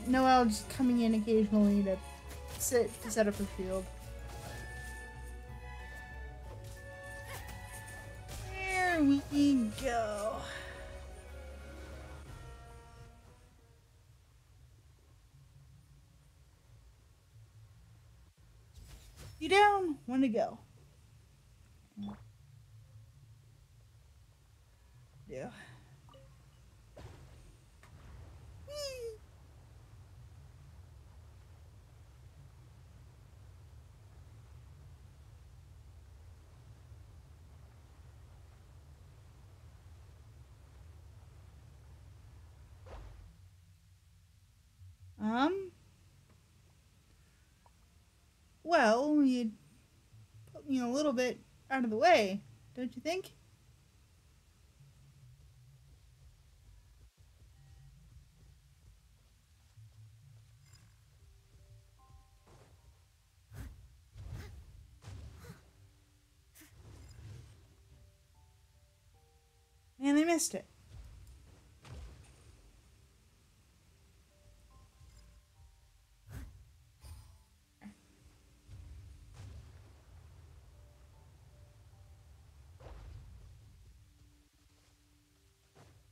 Noelle just coming in occasionally to set up her shield. There we go. You down? One to go. Yeah. Um. Well, you put me a little bit out of the way, don't you think? Man, they missed it.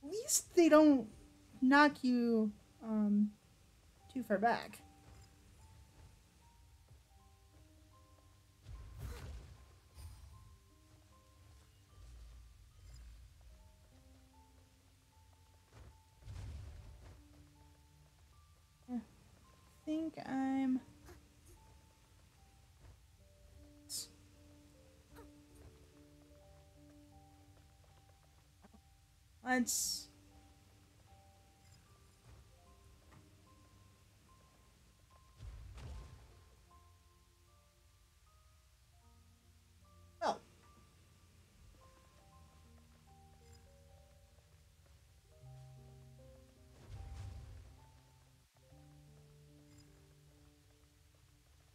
At least they don't knock you too far back. I think I'm. Let's. Oh,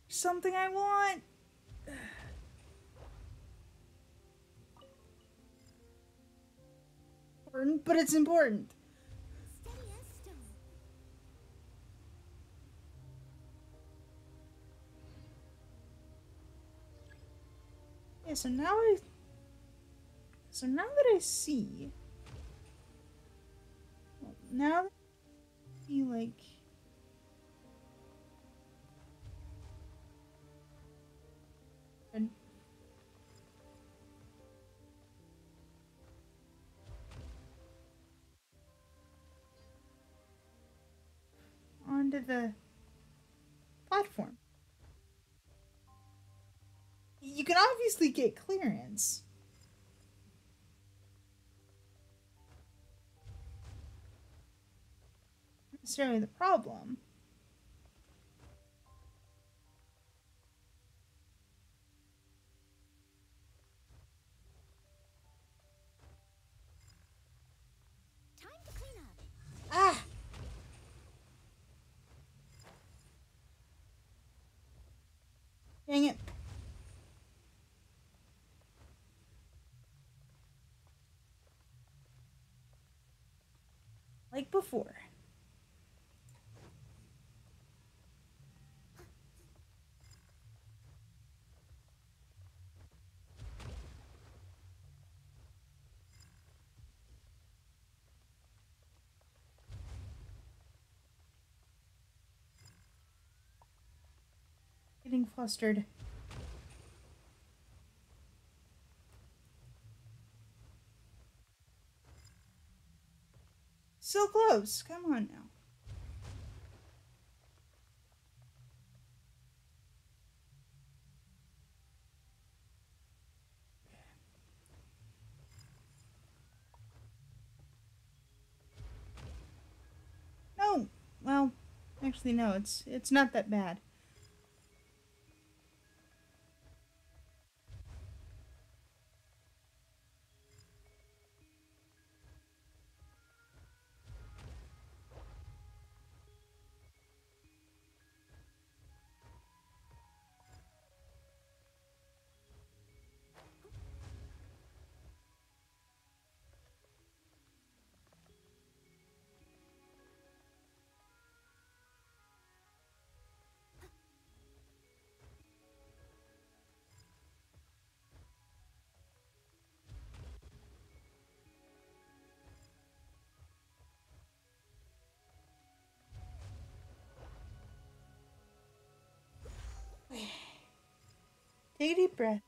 something I want. Important, but it's important. Steady as stone. Yeah, so now that I see, well, now that I see like an- onto the platform. You can obviously get clearance. Not necessarily the problem. Time to clean up. Ah! Dang it. Like before. Getting flustered. So close. Come on now. No. Well, actually no, it's not that bad. Take a deep breath.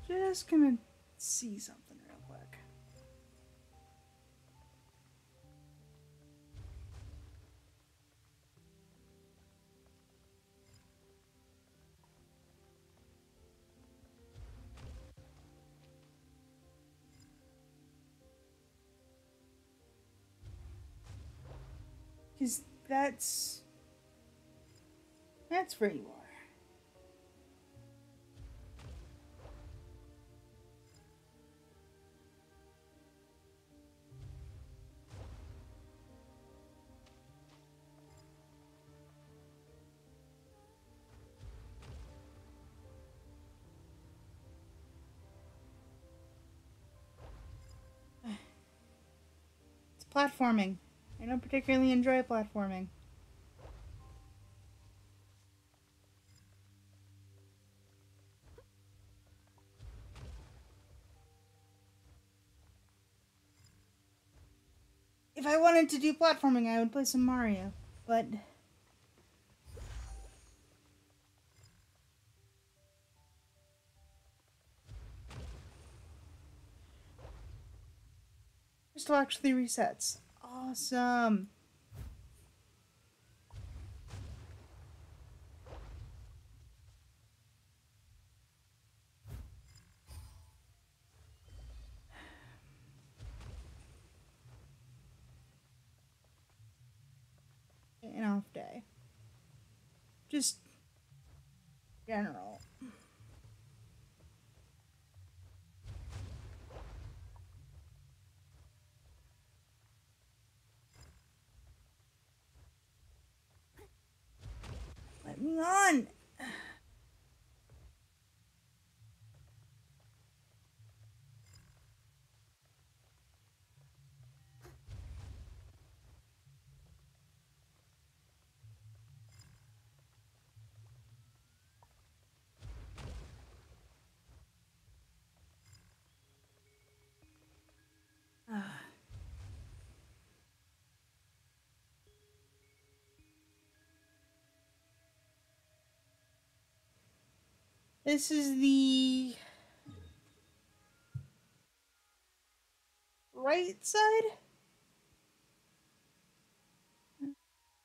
Just gonna see something real quick. Because that's where you are. It's platforming. I don't particularly enjoy platforming. If I wanted to do platforming, I would play some Mario. But crystal actually resets. Awesome. An off day. Just general. Let me on. This is the right side.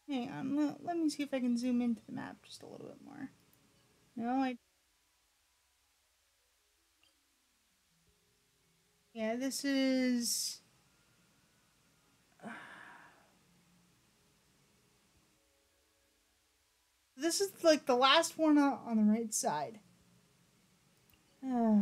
Hang on, let me see if I can zoom into the map just a little bit more. No, yeah, this is. This is like the last one on the right side. Uh,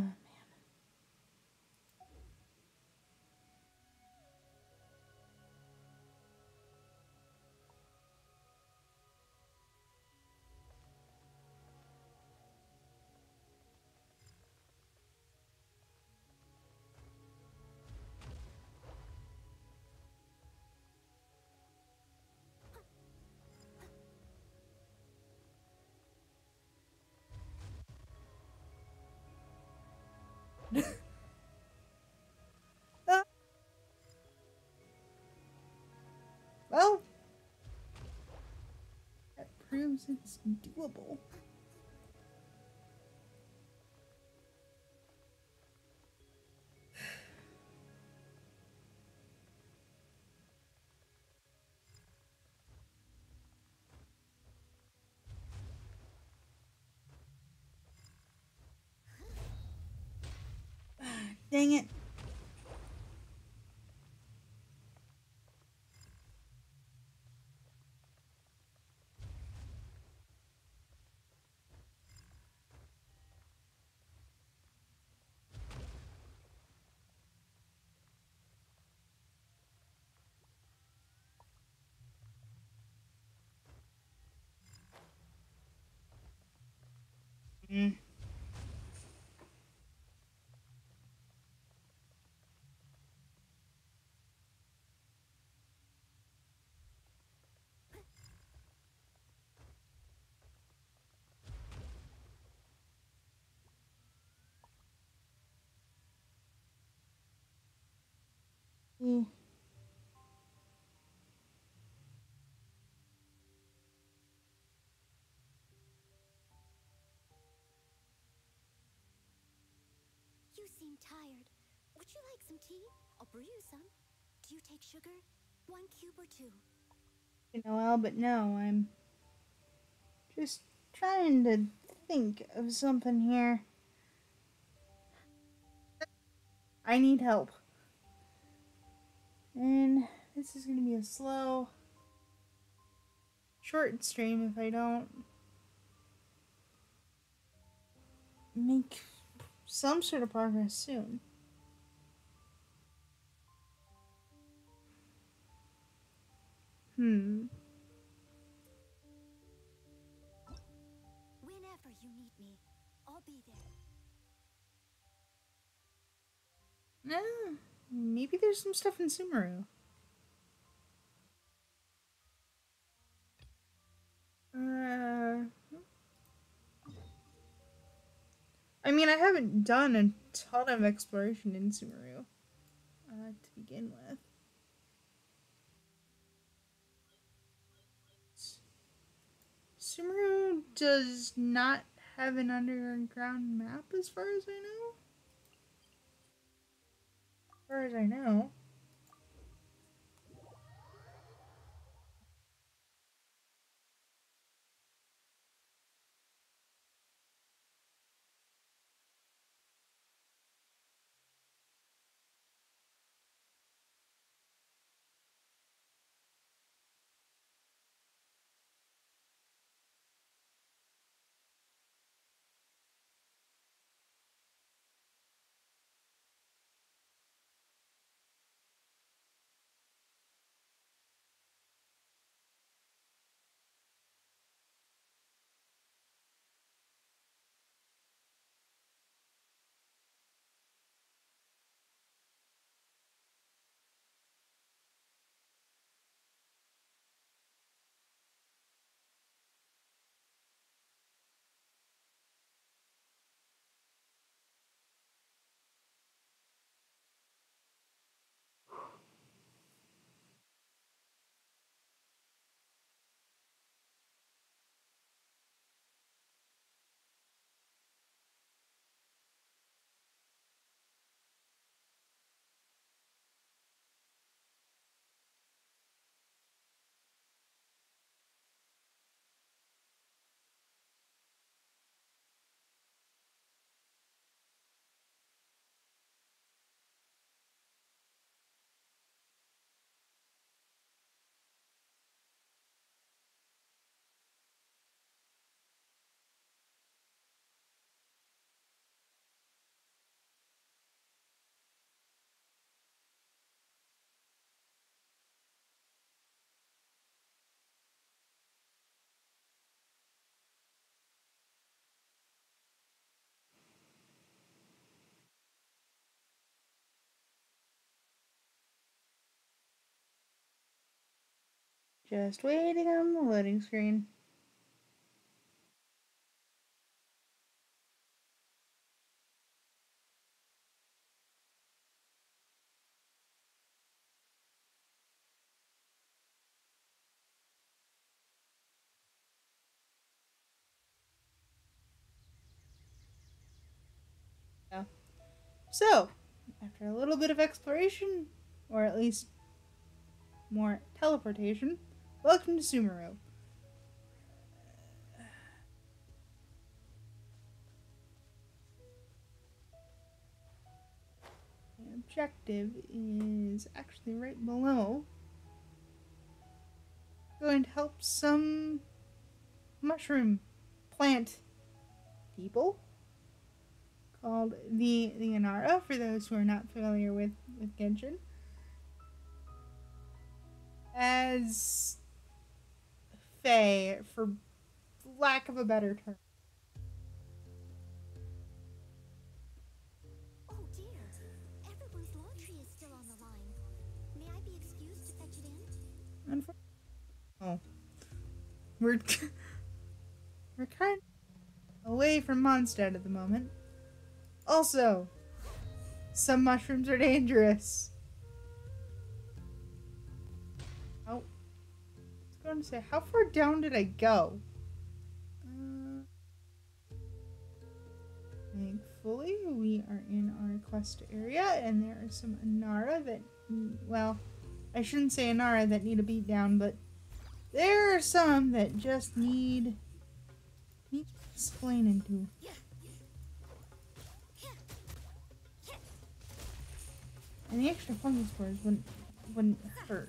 uh, well, that proves it's doable. Dang it. Mm. Mm. You seem tired. Would you like some tea? I'll brew you some. Do you take sugar? 1 cube or 2? Noel, but no, I'm just trying to think of something here. I need help. And this is going to be a slow, short stream if I don't make some sort of progress soon. Hmm. Whenever you need me, I'll be there. Maybe there's some stuff in Sumeru. Uh, I mean, I haven't done a ton of exploration in Sumeru to begin with. Sumeru does not have an underground map, as far as I know. As far as I know. Just waiting on the loading screen. Yeah. So, after a little bit of exploration, or at least more teleportation, welcome to Sumeru. The objective is actually right below. Going to help some mushroom plant people called the Inara, for those who are not familiar with Genshin. As Fae, for lack of a better term. Oh dear. Everyone's laundry is still on the line. May I be excused to fetch it in? Unfortunately, oh, we're we're kind of away from Mondstadt at the moment. Also, some mushrooms are dangerous. Oh, I was going to say, how far down did I go? Thankfully, we are in our quest area, and there are some Inara that, well, I shouldn't say Inara that need a beat down, but there are some that just need explaining to. And the extra fungus spores wouldn't hurt.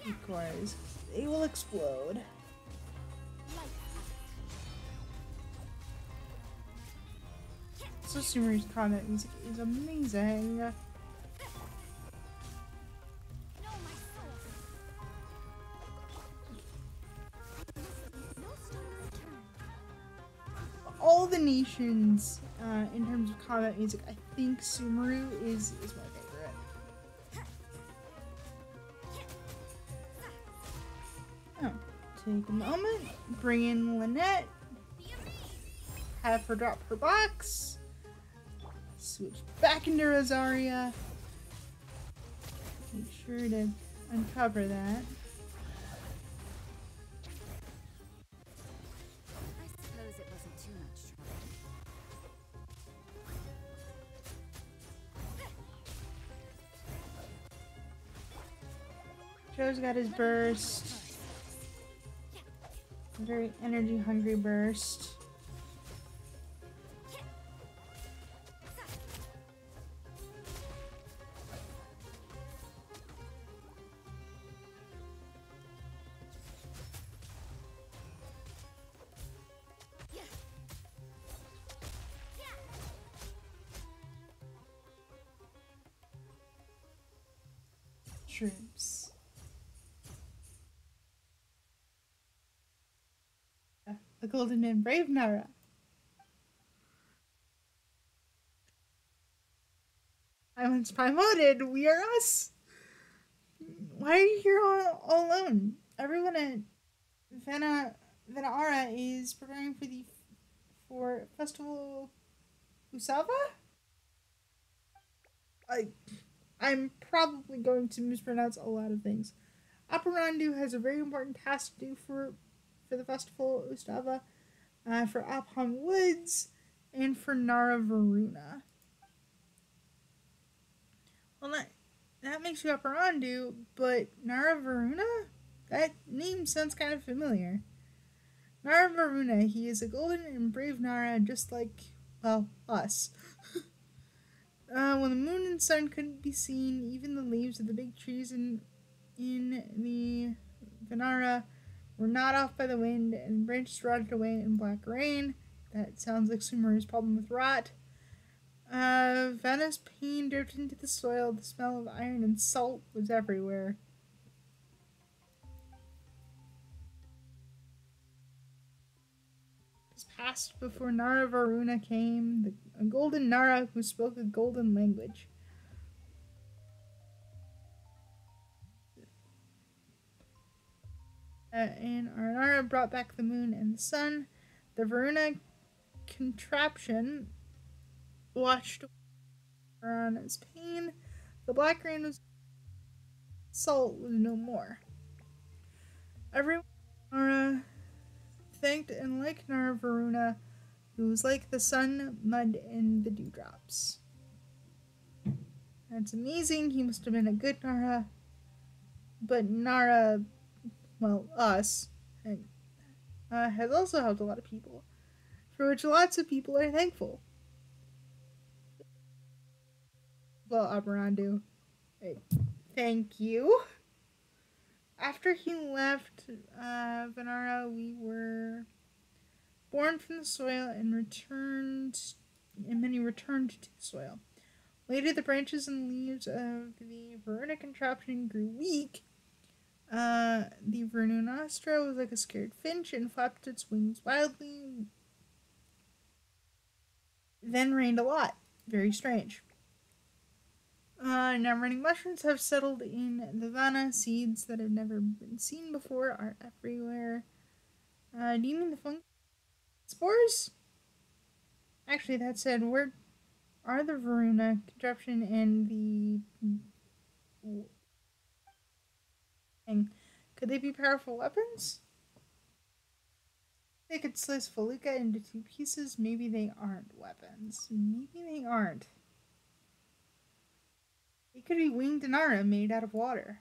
Because they will explode. So Sumeru's combat music is amazing. All the nations, in terms of combat music, I think Sumeru is my favorite. Oh, take a moment, bring in Lynette, have her drop her box, switch back into Rosaria, make sure to uncover that. Joe's got his burst. A very energy hungry burst. Troops. The golden and brave Nara. I once promoted. We are us. Why are you here all alone? Everyone at Venara is preparing for Festival Usava? I'm probably going to mispronounce a lot of things. Aparandu has a very important task to do for the Festival Ustava, for Aphon Woods, and for Nara Varuna. Well, that makes you Aparandu, but Nara Varuna? That name sounds kind of familiar. Nara Varuna, he is a golden and brave Nara, just like, well, us. When the moon and sun couldn't be seen, even the leaves of the big trees in the Venara were not off by the wind, and branches rotted away in black rain. That sounds like Sumeru's problem with rot. Vanna's pain dripped into the soil. The smell of iron and salt was everywhere. passed before Nara Varuna came, a golden Nara who spoke a golden language. And our Nara brought back the moon and the sun. The Varuna contraption watched Varana's pain. The black rain was salt was no more. Everyone Nara thanked and liked Nara Varuna, who was like the sun, mud, and the dewdrops. That's amazing. He must have been a good Nara. But Nara, well, us, has also helped a lot of people, for which lots of people are thankful. Well, Operandu, thank you. After he left Venara, we were born from the soil and many returned to the soil. Later, the branches and leaves of the Varuna contraption grew weak. The Vernunastra was like a scared finch and flapped its wings wildly. Then rained a lot. Very strange. Now running mushrooms have settled in the Vanna. Seeds that have never been seen before are everywhere. Do you mean the fungus? Spores? Actually, that said, where are the Varuna contraption and the thing? Could they be powerful weapons? They could slice Feluca into 2 pieces. Maybe they aren't weapons. Maybe they aren't. They could be winged Inara made out of water.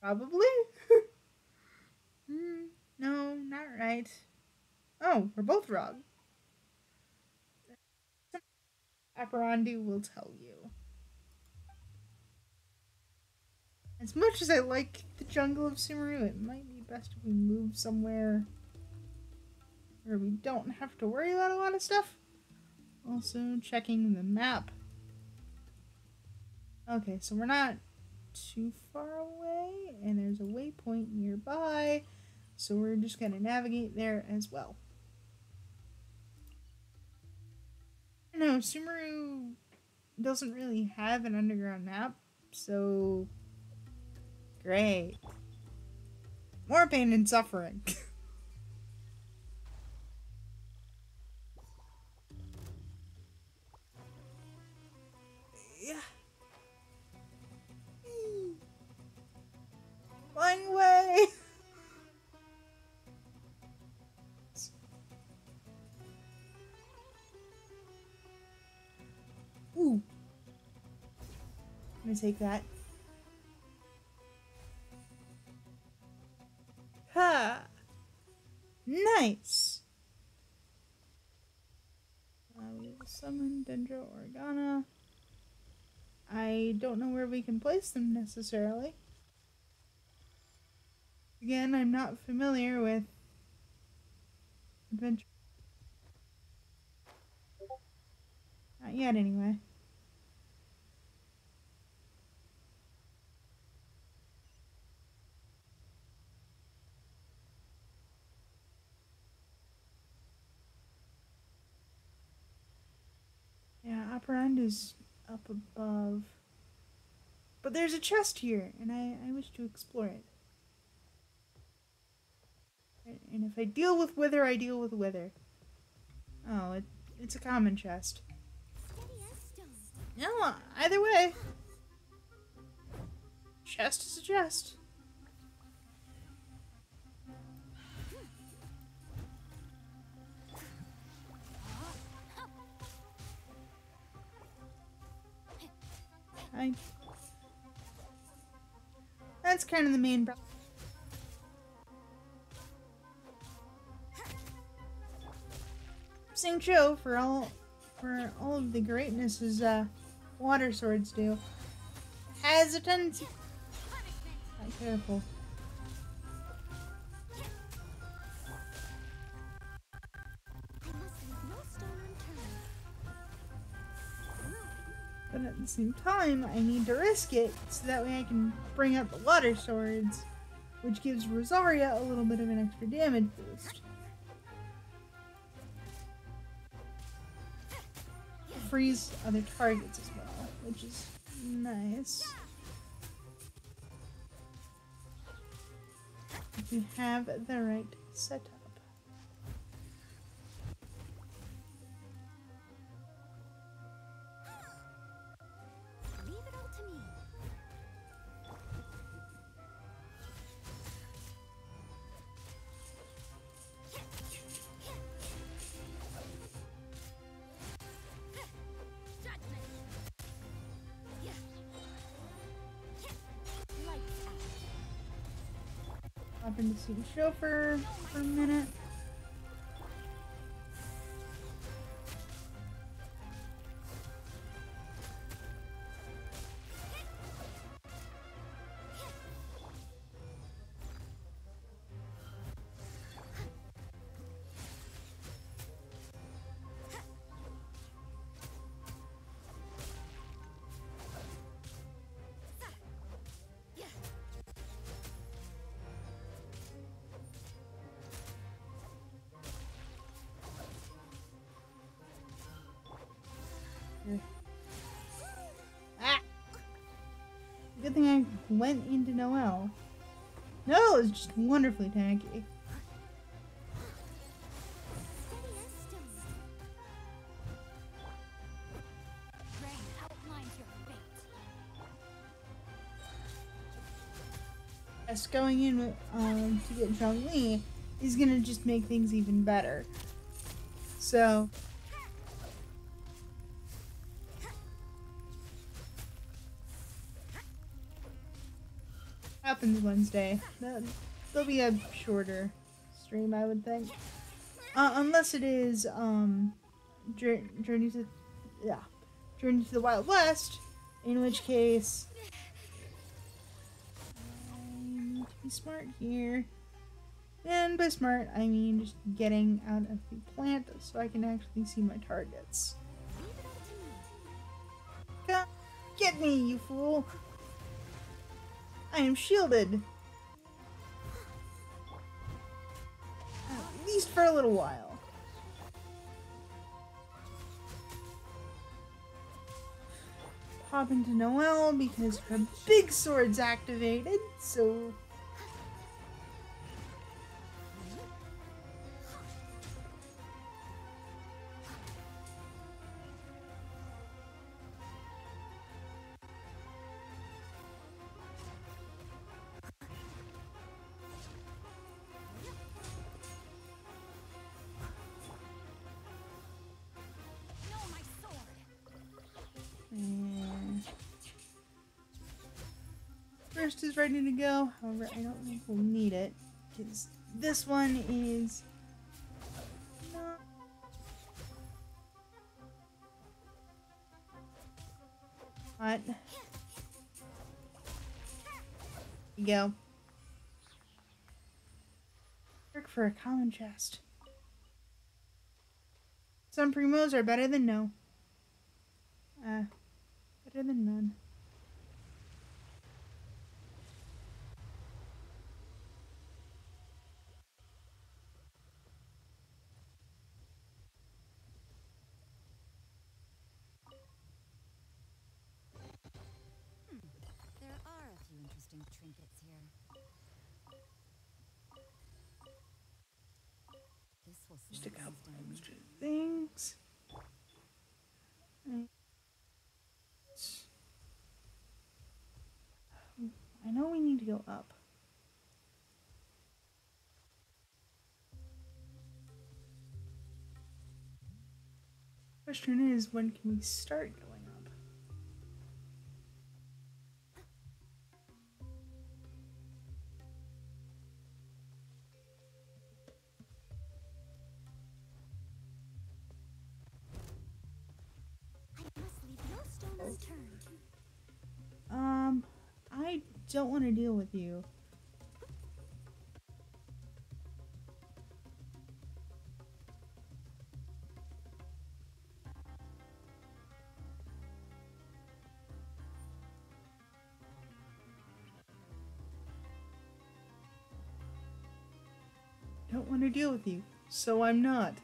Probably? No, not right. Oh, we're both wrong. Aparandi will tell you. As much as I like the jungle of Sumeru, it might be best if we move somewhere where we don't have to worry about a lot of stuff. Also, checking the map. Okay, so we're not too far away, and there's a waypoint nearby, so we're just going to navigate there as well. No, Sumeru doesn't really have an underground map, so great. More pain and suffering. Yeah. Flying away! Ooh. I'm gonna take that. Ha! Nice! We will summon Dendro Organa. I don't know where we can place them necessarily. Again, I'm not familiar with adventure. Not yet, anyway. Yeah, Operanda's up above. But there's a chest here, and I wish to explore it. And if I deal with wither, I deal with wither. Oh, it's a common chest. No, either way. Chest is a chest. That's kind of the main problem. Sing Cho for all of the greatness as water swords do has a tendency. Not careful. but at the same time, I need to risk it so that way I can bring out the water swords, which gives Rosaria a little bit of an extra damage boost. Freeze other targets as well, which is nice. We have the right setup. Leave it all to me. Hop in to see the chauffeur for a minute. Ah! Good thing I went into Noelle. Noelle is just wonderfully tanky. Yes, going in with, to get Zhongli is gonna just make things even better. So happens Wednesday. There'll be a shorter stream, I would think, unless it is Journey to the Wild West, in which case I need to be smart here. And by smart, I mean just getting out of the plant so I can actually see my targets. Get me, you fool! I am shielded! At least for a little while. Pop into Noelle because her big sword's activated, so... First is ready to go, however, I don't think we'll need it, because this one is not... What? There you go. Work for a common chest. Some primos are better than no. Better than none. There are a few interesting trinkets here. This will Just a couple slow us extra down. things. I know we need to go up. Question is, when can we start going up? I must leave no stone unturned. I don't want to deal with you. don't want to deal with you, so I'm not.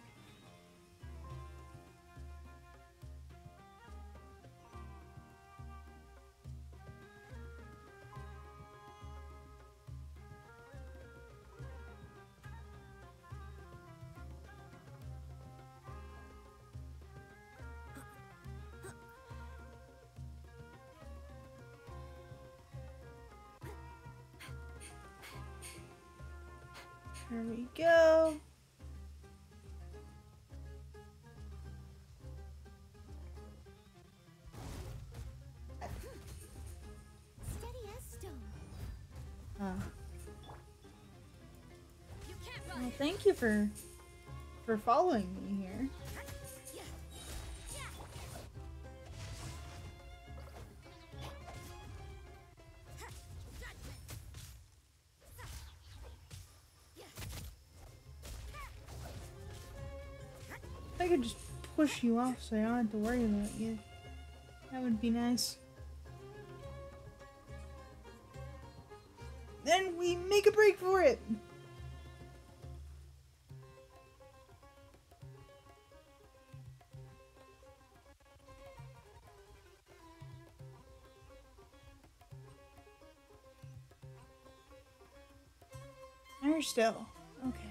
There we go. Steady as stone. You can't run. Well, thank you for following me here. If I could just push you off so I don't have to worry about you, that would be nice. Then we make a break for it! There still. Okay.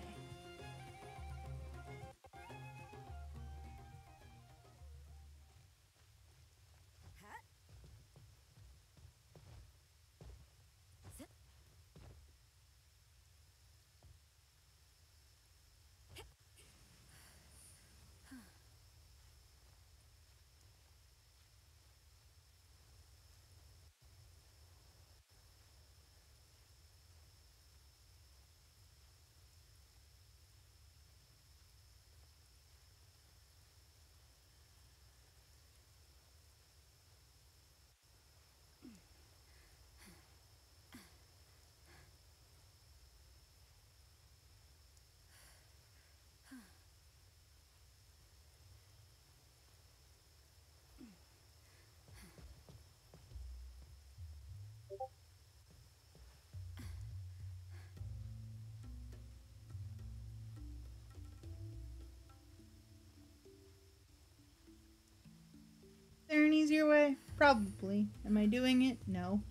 Is there an easier way? Probably. Am I doing it? No.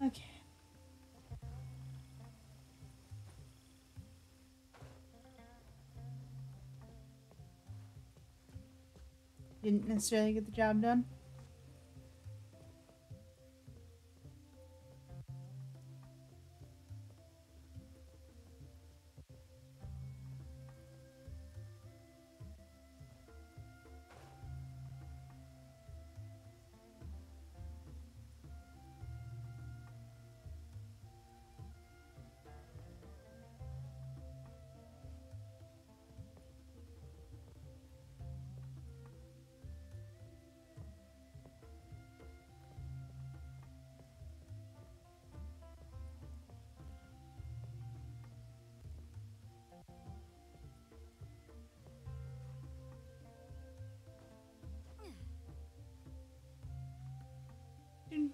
Okay. Didn't necessarily get the job done.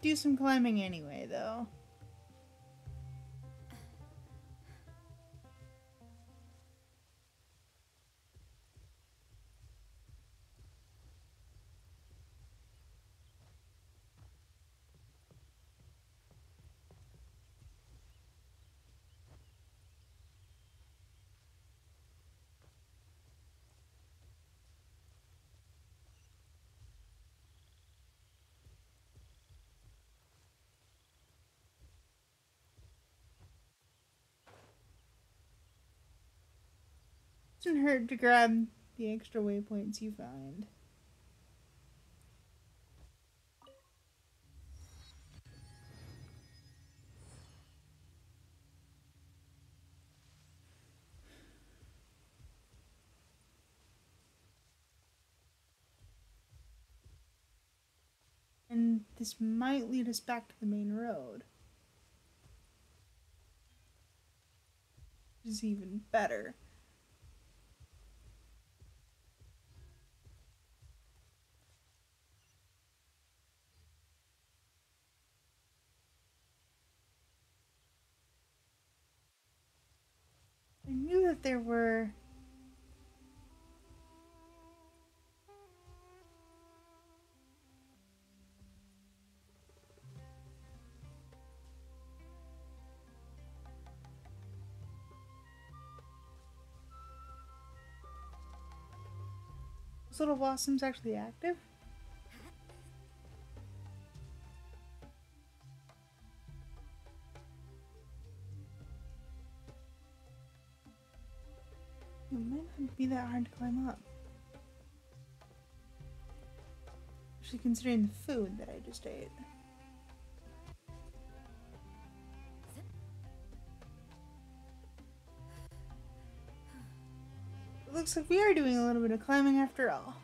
do some climbing anyway, though. Doesn't hurt to grab the extra waypoints you find. And this might lead us back to the main road. Which is even better. I knew that there were... Those little blossoms actually active? It might not be that hard to climb up. Especially considering the food that I just ate. It looks like we are doing a little bit of climbing after all.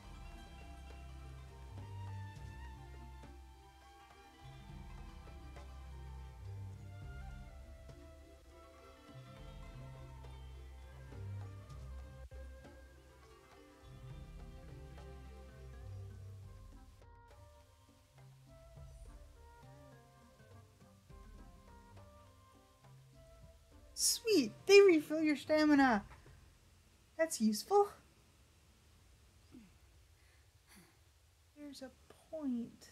Sweet, they refill your stamina. That's useful. There's a point.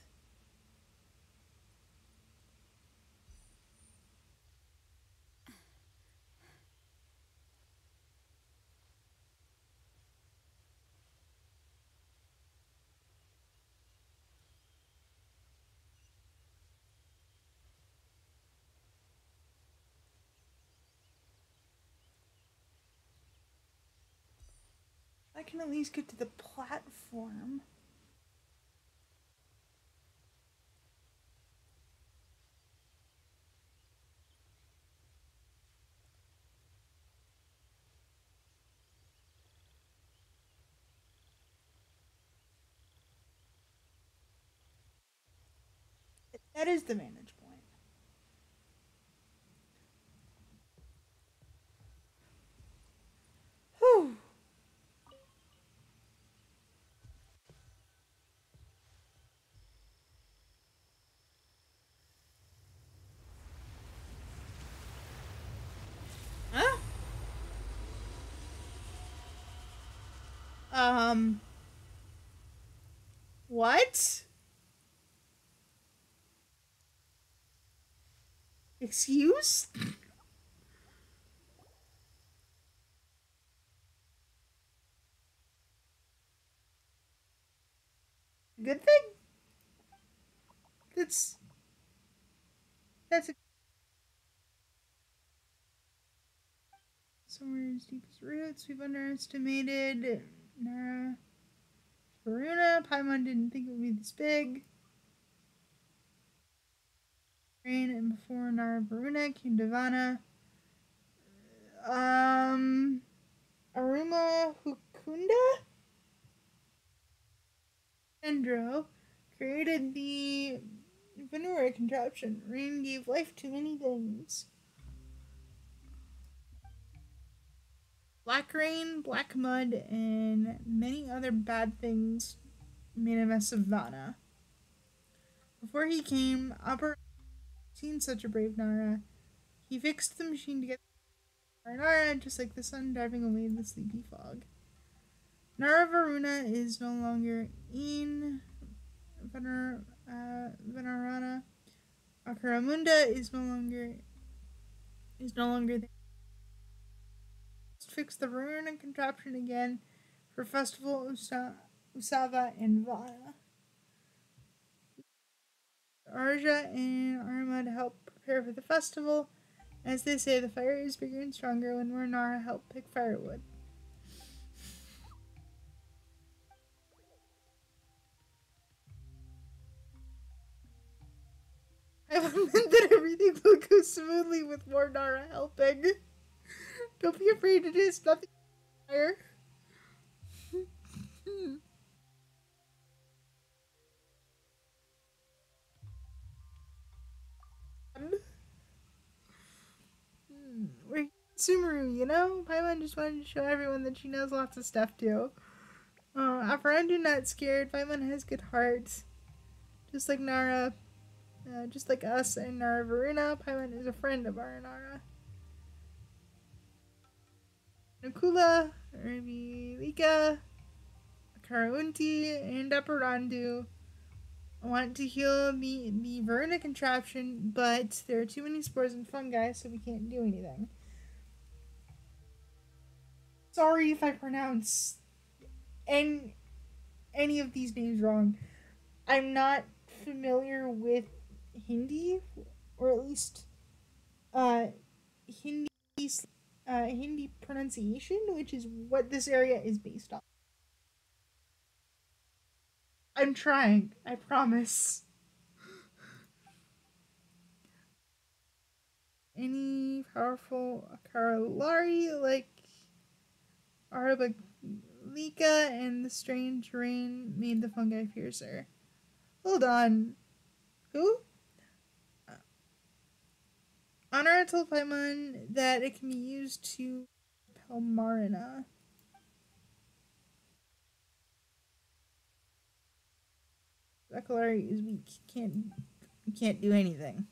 I can at least get to the platform. That is the vantage point. Whew. Huh? What? Excuse? Good thing? That's a somewhere's deepest roots. We've underestimated Nara Varuna. Paimon didn't think it would be this big. Rain and before Nara Varuna came Divana. Aruma Hukunda? Endro created the Venura contraption. Rain gave life to many things. Black rain, black mud, and many other bad things made a mess of Vana. Before he came, Upper seen such a brave Nara. He fixed the machine to get Nara, just like the sun driving away the sleepy fog. Nara Varuna is no longer in Venerana. Akaramunda is no longer there. Let's fix the Varuna contraption again for Festival Usava and Vana. Arja and Armad help prepare for the festival. As they say, the fire is bigger and stronger when more Nara help pick firewood. I haven't meant that everything will go smoothly with more Nara helping. Don't be afraid, it is nothing fire. We're Sumeru, you know? Paimon just wanted to show everyone that she knows lots of stuff too. Aperandu not scared. Paimon has good heart. Just like Nara, just like us and Nara Varuna, Paimon is a friend of our Nara. Nakula, Lika, Karaunti, and Aparandu want to heal the Varuna contraption, but there are too many spores and fungi, so we can't do anything. Sorry if I pronounce any of these names wrong. I'm not familiar with Hindi, or at least Hindi Hindi pronunciation, which is what this area is based on. I'm trying, I promise. Any powerful Akaralari like Arabalika and the strange rain made the fungi fiercer. Hold on. Who? Honor told Paimon that it can be used to repel Marina. Bakalari is weak. Can't do anything.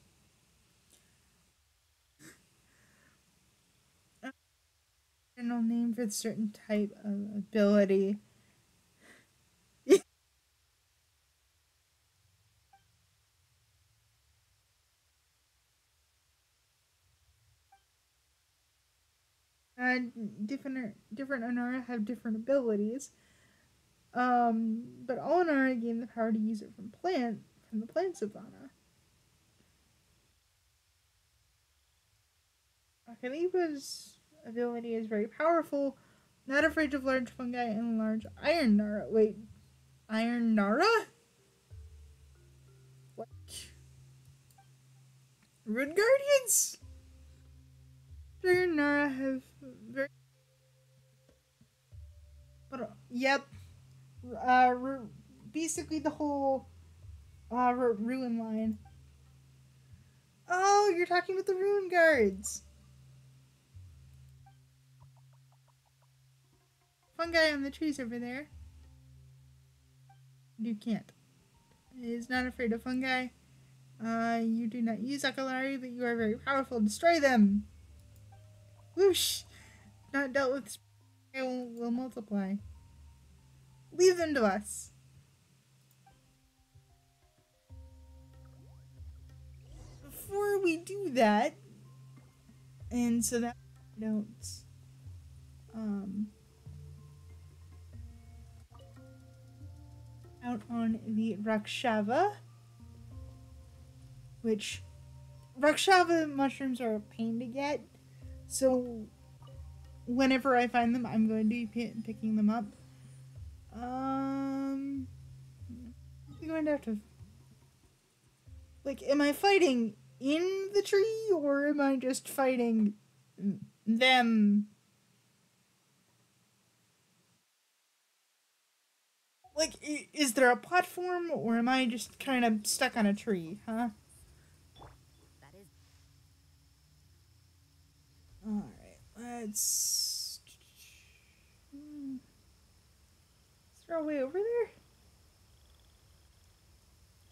No name for a certain type of ability. uh, different Anara have different abilities. But all Anara gain the power to use it from the plant savannah. Akaniba's ability is very powerful, not afraid of large fungi and large iron Nara. Wait, iron Nara? What? Rude Guardians? Iron Nara have very. But, yep. Basically the whole ruin line. Oh, you're talking about the ruin guards. Fungi on the trees over there. You can't. It is not afraid of fungi. You do not use Akalari, but you are very powerful. Destroy them! Whoosh! Not dealt with will multiply. Leave them to us. Before we do that, and so that I don't out on the Rakshava, which Rakshava mushrooms are a pain to get, so whenever I find them, I'm going to be picking them up. I'm going to have to, like, am I fighting in the tree, or am I just fighting them? Like, is there a platform, or am I just kind of stuck on a tree, huh? Alright, let's throw away over there?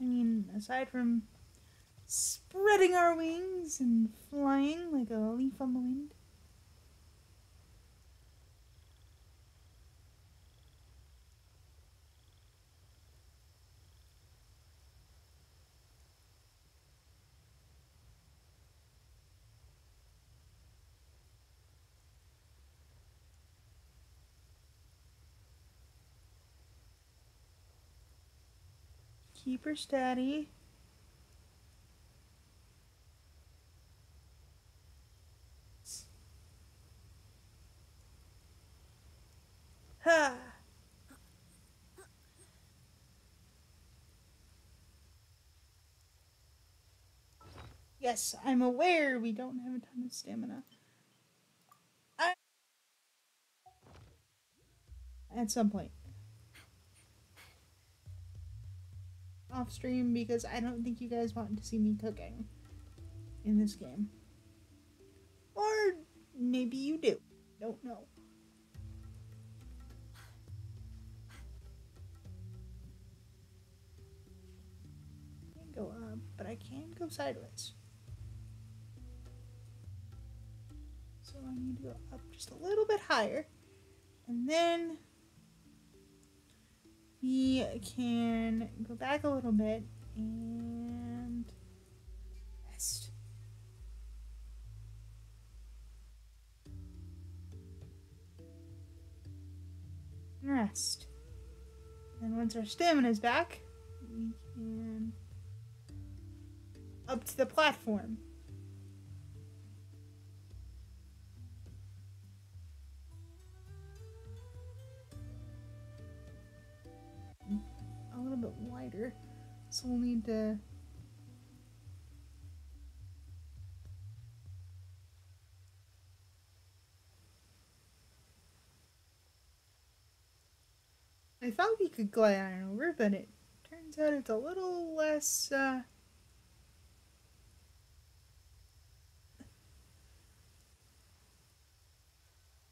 I mean, aside from spreading our wings and flying like a leaf on the wind. Keep her steady. Ha! Yes, I'm aware we don't have a ton of stamina. At some point. Off stream because I don't think you guys want to see me cooking in this game. Or maybe you do. Don't know. I can't go up, but I can go sideways. So I need to go up just a little bit higher. And then we can go back a little bit and rest. Rest. And once our stamina is back, we can up to the platform. A little bit wider, so we'll need to I thought we could glide on over, but it turns out it's a little less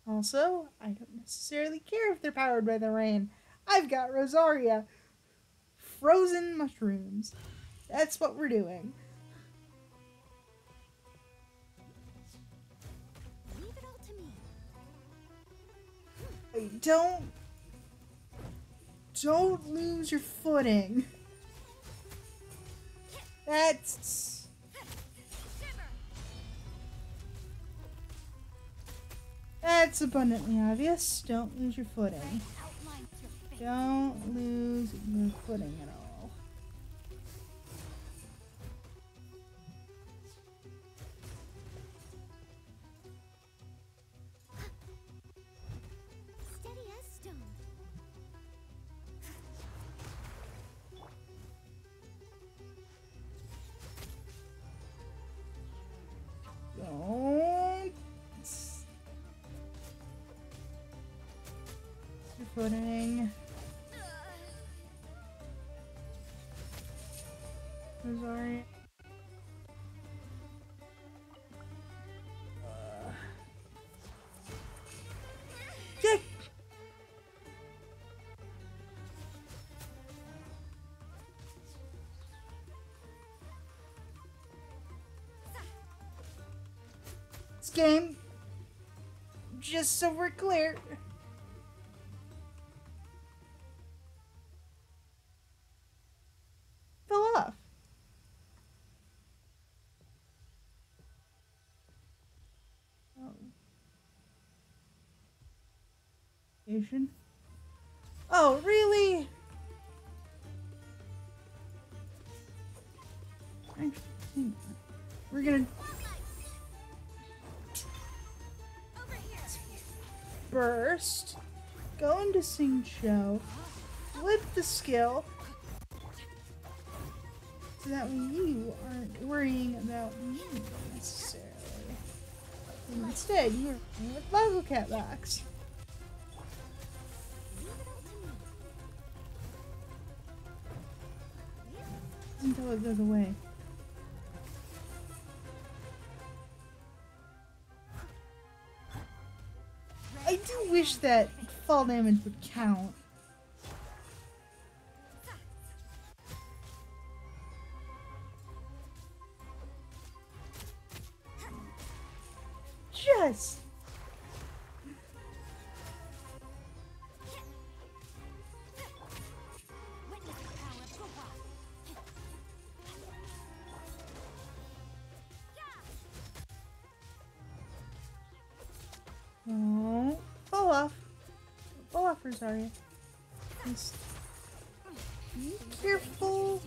Also, I don't necessarily care if they're powered by the rain. I've got Rosaria. Frozen mushrooms. That's what we're doing. Leave it all to me. Don't lose your footing. That's abundantly obvious. Don't lose your footing. Don't lose your footing at all. Steady as stone. Don't. Your footing. Sorry. Dick. This game, just so we're clear, fell off. Asian? Oh, really? We're gonna burst, go into Sing Show, flip the skill, so that way you aren't worrying about me necessarily. And instead, you're working with Bubble Cat Box. Until it goes away. I do wish that fall damage would count. Just. Oh, fall off. Fall off, Rosaria. Just be careful.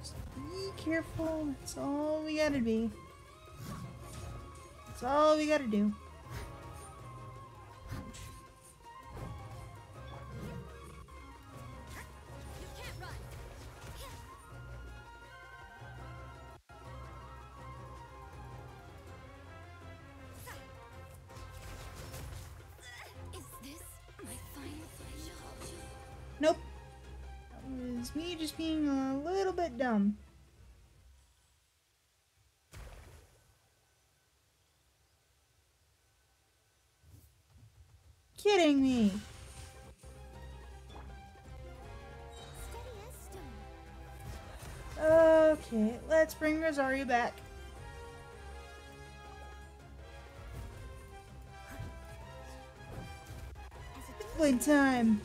Just be careful. That's all we gotta be. That's all we gotta do. Nope. That was me just being a little bit dumb. Kidding me. Okay, let's bring Rosaria back. Playtime.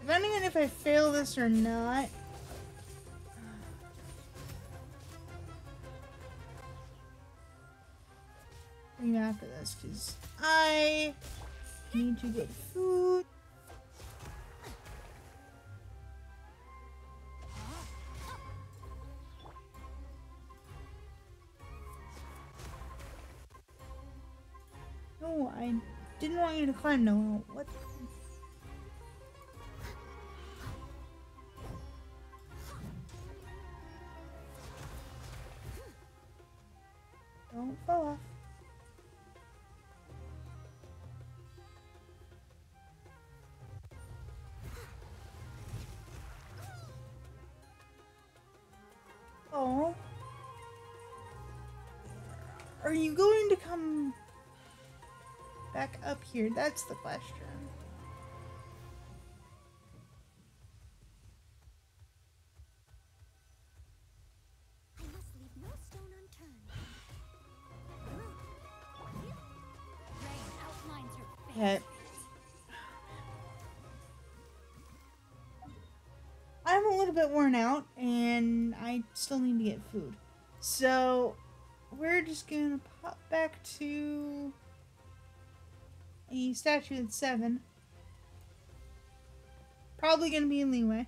Depending on if I fail this or not. Bring me after this, because I need to get food. No, I didn't want you to climb, no. What? Don't fall off. Oh. Are you going to come back up here? That's the question. I must leave no stone unturned. Rain outlines your face. Okay. I'm a little bit worn out, and I still need to get food. So, we're just gonna pop back to a statue at 7. Probably gonna be in leeway.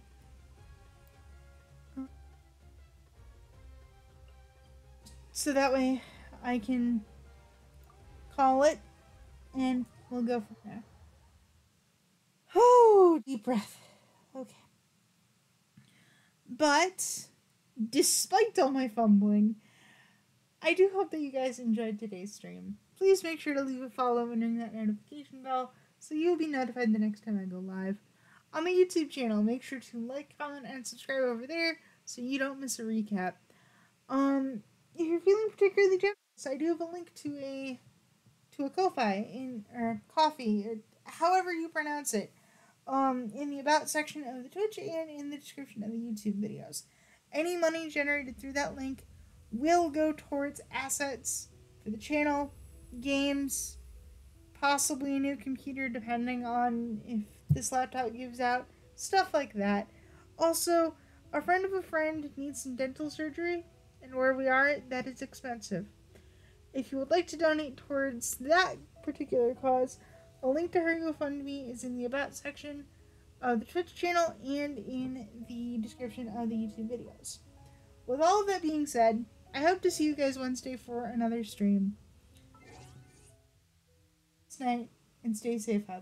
So that way I can call it, and we'll go from there. Oh, deep breath. Okay. But, despite all my fumbling, I do hope that you guys enjoyed today's stream. Please make sure to leave a follow and ring that notification bell so you'll be notified the next time I go live. On my YouTube channel, make sure to like, comment, and subscribe over there so you don't miss a recap. If you're feeling particularly generous, I do have a link to a Ko-fi or coffee, or however you pronounce it, in the About section of the Twitch and in the description of the YouTube videos. Any money generated through that link will go towards assets for the channel, games, possibly a new computer depending on if this laptop gives out, stuff like that. Also, a friend of a friend needs some dental surgery, and where we are, that is expensive. If you would like to donate towards that particular cause, a link to her GoFundMe is in the About section of the Twitch channel and in the description of the YouTube videos. With all of that being said, I hope to see you guys Wednesday for another stream. Good night, and stay safe out there.